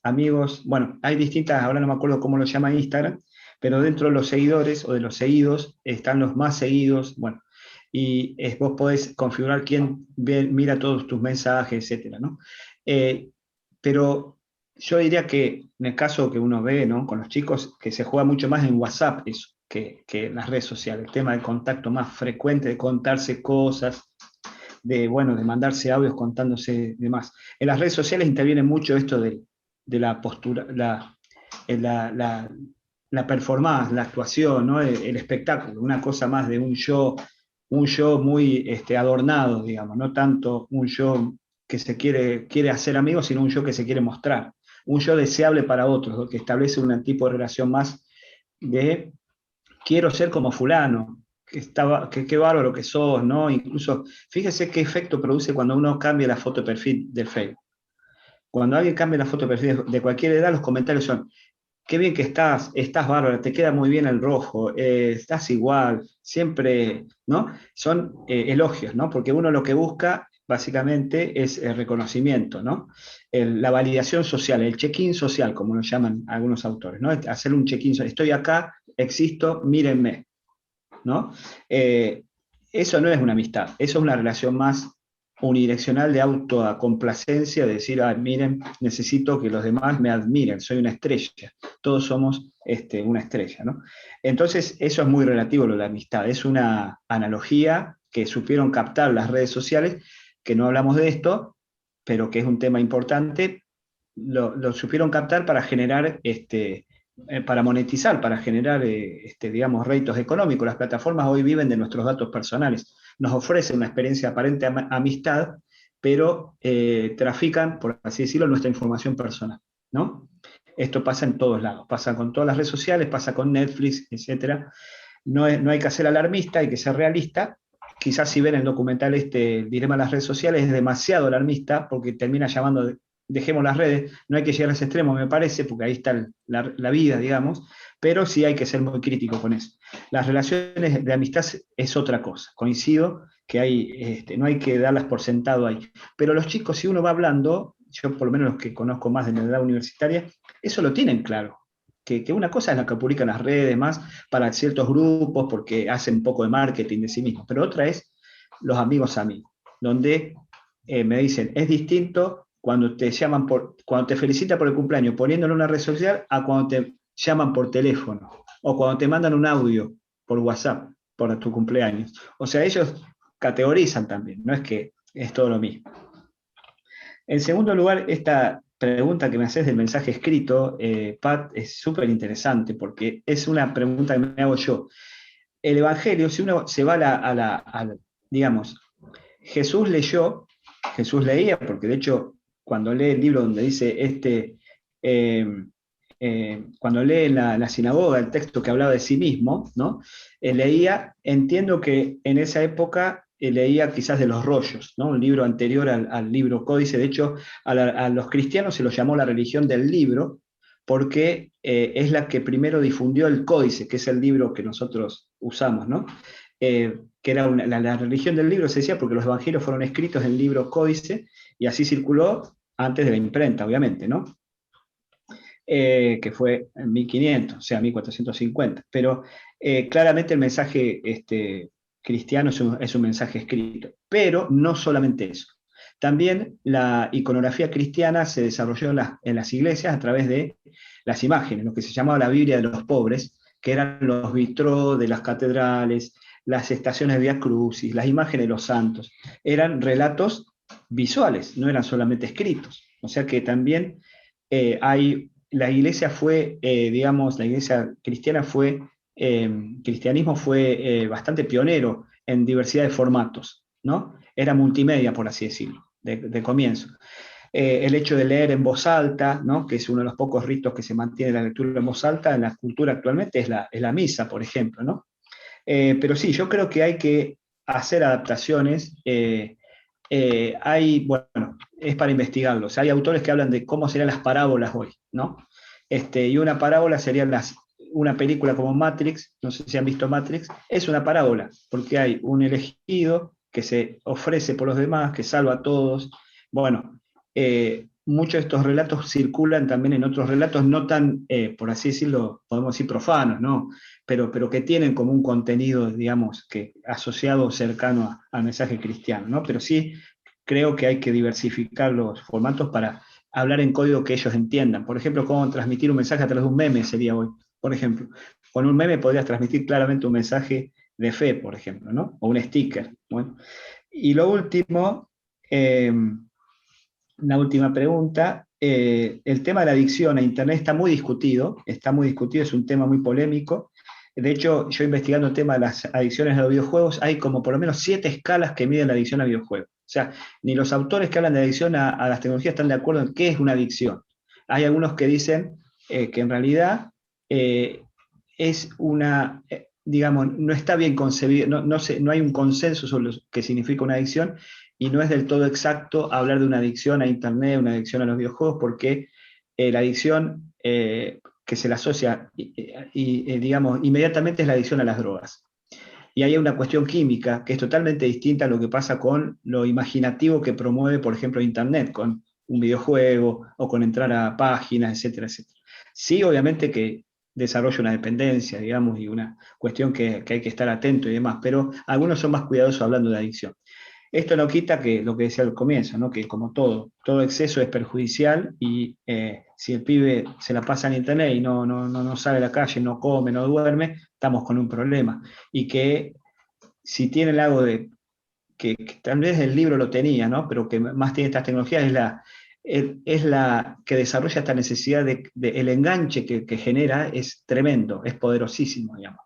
amigos, bueno, hay distintas, ahora no me acuerdo cómo lo llama Instagram, pero dentro de los seguidores o de los seguidos están los más seguidos, bueno, y vos podés configurar quién mira todos tus mensajes, etcétera, ¿no? Pero yo diría que en el caso que uno ve, ¿no? Con los chicos, que se juega mucho más en WhatsApp eso, que en las redes sociales, el tema del contacto más frecuente, de contarse cosas, de mandarse audios contándose demás. En las redes sociales interviene mucho esto de la postura, la performance, la actuación, ¿no? El espectáculo, una cosa más de un show muy adornado, digamos, no tanto un show que se quiere hacer amigo, sino un show que se quiere mostrar. un yo deseable para otros, que establece un tipo de relación más de quiero ser como fulano, qué bárbaro que sos, ¿no? Incluso, fíjese qué efecto produce cuando uno cambia la foto de perfil del Facebook. Cuando alguien cambia la foto de perfil de cualquier edad, los comentarios son, qué bien que estás bárbaro, te queda muy bien el rojo, estás igual, siempre, ¿no? Son elogios, ¿no? Porque uno lo que busca básicamente es el reconocimiento, ¿no? La validación social, el check-in social, como lo llaman algunos autores, ¿no? Hacer un check-in social, estoy acá, existo, mírenme, ¿no? Eso no es una amistad, eso es una relación más unidireccional de autocomplacencia, de decir, miren, necesito que los demás me admiren, soy una estrella, todos somos una estrella, ¿no? Entonces, eso es muy relativo lo de la amistad, es una analogía que supieron captar las redes sociales, que no hablamos de esto, pero que es un tema importante, lo supieron captar para generar para monetizar, para generar, digamos, réditos económicos. Las plataformas hoy viven de nuestros datos personales. Nos ofrecen una experiencia de aparente amistad, pero trafican, por así decirlo, nuestra información personal, ¿no? Esto pasa en todos lados, pasa con todas las redes sociales, pasa con Netflix, etc. No hay que ser alarmista, hay que ser realista. Quizás si ven el documental el dilema de las redes sociales, es demasiado alarmista porque termina llamando dejemos las redes, no hay que llegar a ese extremo, me parece, porque ahí está la vida, digamos, pero sí hay que ser muy crítico con eso. Las relaciones de amistad es otra cosa, coincido que no hay que darlas por sentado ahí. Pero los chicos, si uno va hablando, yo por lo menos los que conozco más de la edad universitaria, eso lo tienen claro. Que una cosa es la que publican las redes más para ciertos grupos, porque hacen un poco de marketing de sí mismos, pero otra es los amigos, donde me dicen, es distinto cuando te llaman cuando te felicitan por el cumpleaños poniéndolo en una red social a cuando te llaman por teléfono o cuando te mandan un audio por WhatsApp por tu cumpleaños. O sea, ellos categorizan también, no es que es todo lo mismo. En segundo lugar, esta pregunta que me haces del mensaje escrito, Pat, es súper interesante porque es una pregunta que me hago yo. El Evangelio, si uno se va digamos, Jesús leía, porque de hecho, cuando lee el libro donde dice cuando lee en la sinagoga el texto que hablaba de sí mismo, ¿no? Leía, entiendo que en esa época leía quizás de los rollos, ¿no? Un libro anterior al libro códice. De hecho, a los cristianos se los llamó la religión del libro, porque es la que primero difundió el códice, que es el libro que nosotros usamos, ¿no? Que era la religión del libro, se decía, porque los evangelios fueron escritos en el libro códice, y así circuló antes de la imprenta, obviamente, ¿no? Que fue en 1500, o sea, 1450. Pero claramente el mensaje cristiano es un mensaje escrito. Pero no solamente eso. También la iconografía cristiana se desarrolló en las iglesias a través de las imágenes, lo que se llamaba la Biblia de los pobres, que eran los vitrós de las catedrales, las estaciones de Vía Crucis, las imágenes de los santos. Eran relatos visuales, no eran solamente escritos. O sea que también la iglesia fue, digamos, la iglesia cristiana cristianismo fue bastante pionero en diversidad de formatos, ¿no? Era multimedia, por así decirlo, de comienzo. El hecho de leer en voz alta, ¿no? Que es uno de los pocos ritos que se mantiene la lectura en voz alta en la cultura actualmente, es la misa, por ejemplo, ¿no? Pero sí, yo creo que hay que hacer adaptaciones. Bueno, es para investigarlos. Hay autores que hablan de cómo serían las parábolas hoy, ¿no? Y una parábola sería una película como Matrix, no sé si han visto Matrix, es una parábola, porque hay un elegido que se ofrece por los demás, que salva a todos. Bueno, muchos de estos relatos circulan también en otros relatos no tan, por así decirlo, podemos decir profanos, ¿no? Pero que tienen como un contenido, digamos, que asociado cercano al mensaje cristiano, ¿no? Pero sí creo que hay que diversificar los formatos para hablar en código que ellos entiendan. Por ejemplo, cómo transmitir un mensaje a través de un meme sería hoy. Por ejemplo, con un meme podrías transmitir claramente un mensaje de fe, por ejemplo, ¿no? O un sticker. Bueno. Y lo último, una última pregunta. El tema de la adicción a Internet está muy discutido, es un tema muy polémico. De hecho, yo investigando el tema de las adicciones a los videojuegos, hay como por lo menos 7 escalas que miden la adicción a videojuegos. O sea, ni los autores que hablan de adicción a las tecnologías están de acuerdo en qué es una adicción. hay algunos que dicen que en realidad es una, digamos, no está bien concebido, no hay un consenso sobre lo que significa una adicción, y no es del todo exacto hablar de una adicción a Internet, una adicción a los videojuegos, porque la adicción que se le asocia, digamos, inmediatamente es la adicción a las drogas. Y hay una cuestión química que es totalmente distinta a lo que pasa con lo imaginativo que promueve, por ejemplo, Internet, con un videojuego o con entrar a páginas, etcétera, etcétera. Sí, obviamente que desarrolla una dependencia, digamos, y una cuestión que hay que estar atento y demás, pero algunos son más cuidadosos hablando de adicción. Esto no quita que lo que decía al comienzo, ¿no? Que como todo exceso es perjudicial, y si el pibe se la pasa en Internet y no sale a la calle, no come, no duerme, estamos con un problema. Y que si tienen algo de, que tal vez el libro lo tenía, ¿no? Pero que más tiene estas tecnologías, es la que desarrolla esta necesidad el enganche que genera es tremendo, es poderosísimo, digamos.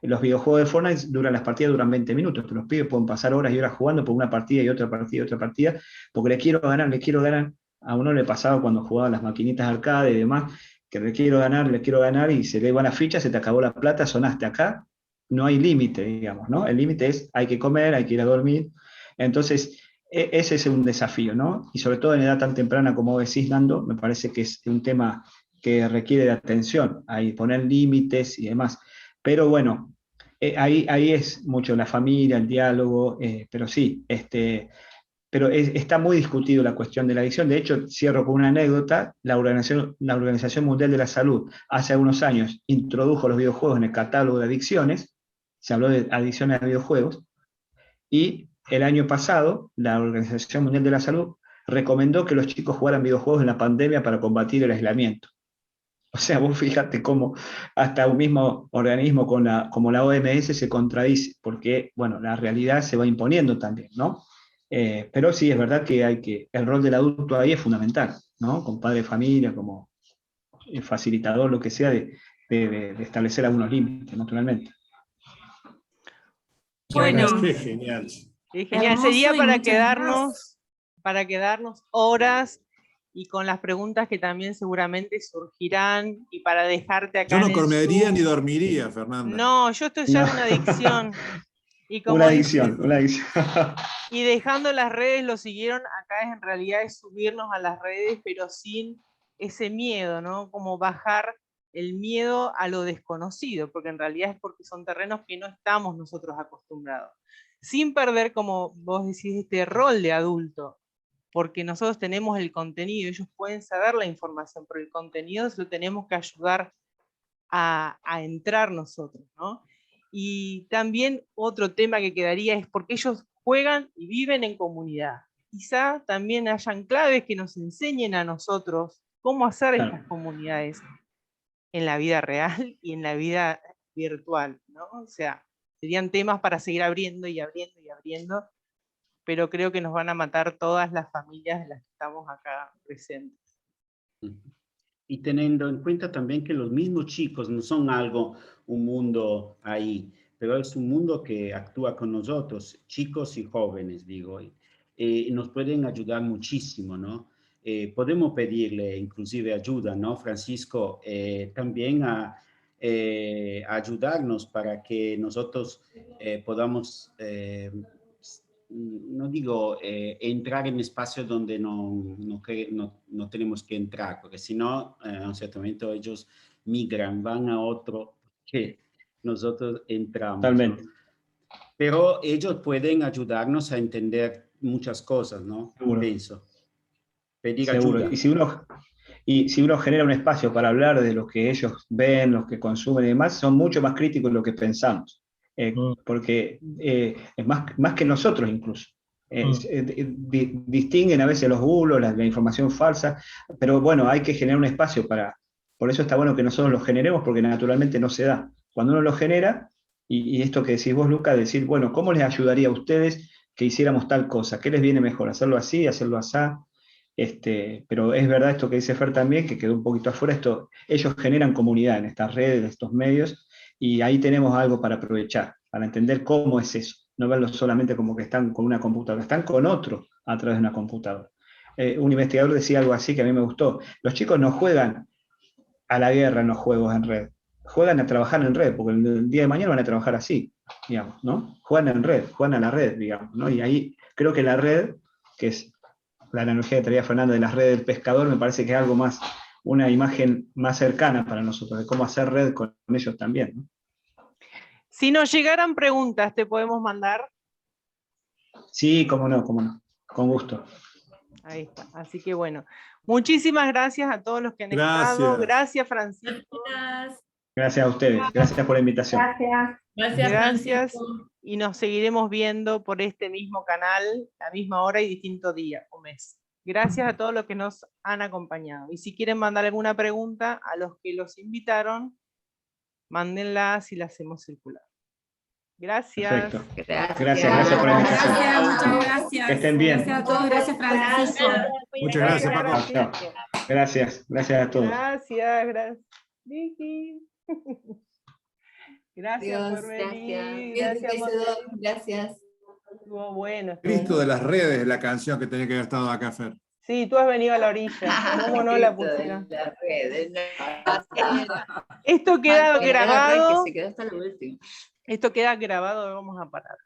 Los videojuegos de Fortnite las partidas duran 20 minutos, pero los pibes pueden pasar horas y horas jugando por una partida y otra partida y otra partida, porque le quiero ganar. A uno le pasaba cuando jugaba las maquinitas arcade y demás, que le quiero ganar, y se le va la ficha, se te acabó la plata, sonaste acá, no hay límite, digamos, ¿no? El límite es, hay que comer, hay que ir a dormir. Entonces, ese es un desafío, ¿no? Y sobre todo en edad tan temprana como decís, Nando, me parece que es un tema que requiere de atención, hay poner límites y demás. Pero bueno, ahí es mucho la familia, el diálogo, pero sí, pero está muy discutido la cuestión de la adicción. De hecho, cierro con una anécdota: la Organización Mundial de la Salud hace algunos años introdujo los videojuegos en el catálogo de adicciones, se habló de adicciones a videojuegos, y el año pasado la Organización Mundial de la Salud recomendó que los chicos jugaran videojuegos en la pandemia para combatir el aislamiento. O sea, vos fíjate cómo hasta un mismo organismo como la OMS se contradice, porque, bueno, la realidad se va imponiendo también, ¿no? Pero sí, es verdad que el rol del adulto ahí es fundamental, ¿no? Como padre de familia, como facilitador, lo que sea, de establecer algunos límites, naturalmente. Bueno, Qué genial. genial. Hermoso Sería y para muchas quedarnos horas, y con las preguntas que también seguramente surgirán, y para dejarte acá Yo no en el comería Zoom. ni dormiría, Fernanda. No, yo estoy ya en una adicción. Y como Una dice, adicción. y dejando las redes, lo siguieron acá, en realidad es subirnos a las redes, pero sin ese miedo, ¿no? Como bajar el miedo a lo desconocido, porque en realidad es porque son terrenos que no estamos nosotros acostumbrados. Sin perder, como vos decís, este rol de adulto, porque nosotros tenemos el contenido, ellos pueden saber la información, pero el contenido lo tenemos que ayudar a entrar nosotros, ¿no? Y también otro tema que quedaría es porque ellos juegan y viven en comunidad. Quizá también hayan claves que nos enseñen a nosotros cómo hacer estas comunidades en la vida real y en la vida virtual, ¿no? O sea, serían temas para seguir abriendo y abriendo y abriendo, pero creo que nos van a matar todas las familias de las que estamos acá presentes. Y teniendo en cuenta también que los mismos chicos no son un mundo ahí, pero es un mundo que actúa con nosotros, chicos y jóvenes, digo, y nos pueden ayudar muchísimo, ¿no? Podemos pedirle inclusive ayuda, ¿no, Francisco? También a ayudarnos para que nosotros podamos no digo entrar en espacios donde no tenemos que entrar, porque si no, a un cierto momento ellos migran, van a otro que nosotros entramos. Totalmente. ¿No? Pero ellos pueden ayudarnos a entender muchas cosas, ¿no? Seguro. Pienso. Pedir Seguro. ayuda. Y si uno genera un espacio para hablar de lo que ellos ven, los que consumen y demás, son mucho más críticos de lo que pensamos. Porque es más que nosotros incluso. Distinguen a veces los bulos, la información falsa, pero bueno, hay que generar un espacio por eso está bueno que nosotros lo generemos, porque naturalmente no se da. Cuando uno lo genera, y esto que decís vos, Luca, decir, bueno, ¿cómo les ayudaría a ustedes que hiciéramos tal cosa? ¿Qué les viene mejor? ¿Hacerlo así, hacerlo así? Pero es verdad esto que dice Fer también, que quedó un poquito afuera, ellos generan comunidad en estas redes, en estos medios, y ahí tenemos algo para aprovechar, para entender cómo es eso, no verlo solamente como que están con una computadora, están con otro a través de una computadora. un investigador decía algo así que a mí me gustó. Los chicos no juegan a la guerra en los juegos en red, juegan a trabajar en red, porque el día de mañana van a trabajar así, digamos, ¿no? Juegan en red, juegan a la red, digamos, ¿no? Y ahí creo que la red, que es la analogía que traía Fernando de las redes del pescador, me parece que es algo más, una imagen más cercana para nosotros, de cómo hacer red con ellos también, ¿no? Si nos llegaran preguntas, ¿te podemos mandar? Sí, cómo no, con gusto. Ahí está, así que bueno. Muchísimas gracias a todos los que han estado. Gracias, Francisco. Gracias a ustedes, gracias por la invitación. Gracias. Y nos seguiremos viendo por este mismo canal, a misma hora y distinto día o mes. Gracias a todos los que nos han acompañado. Y si quieren mandar alguna pregunta a los que los invitaron, mándenlas y las hacemos circular. Gracias. Perfecto. Gracias por la invitación. Muchas gracias. Que estén bien. Gracias a todos, gracias Francisco. Muchas gracias, Paco. Gracias a todos. Gracias. Vicky. Gracias Dios, por venir. Gracias. Estuvo bueno. Cristo de las redes es la canción que tenía que haber estado acá, Fer. Sí, tú has venido a la orilla. ¿Cómo no la pusieron? Esto queda grabado. Esto queda grabado, vamos a parar.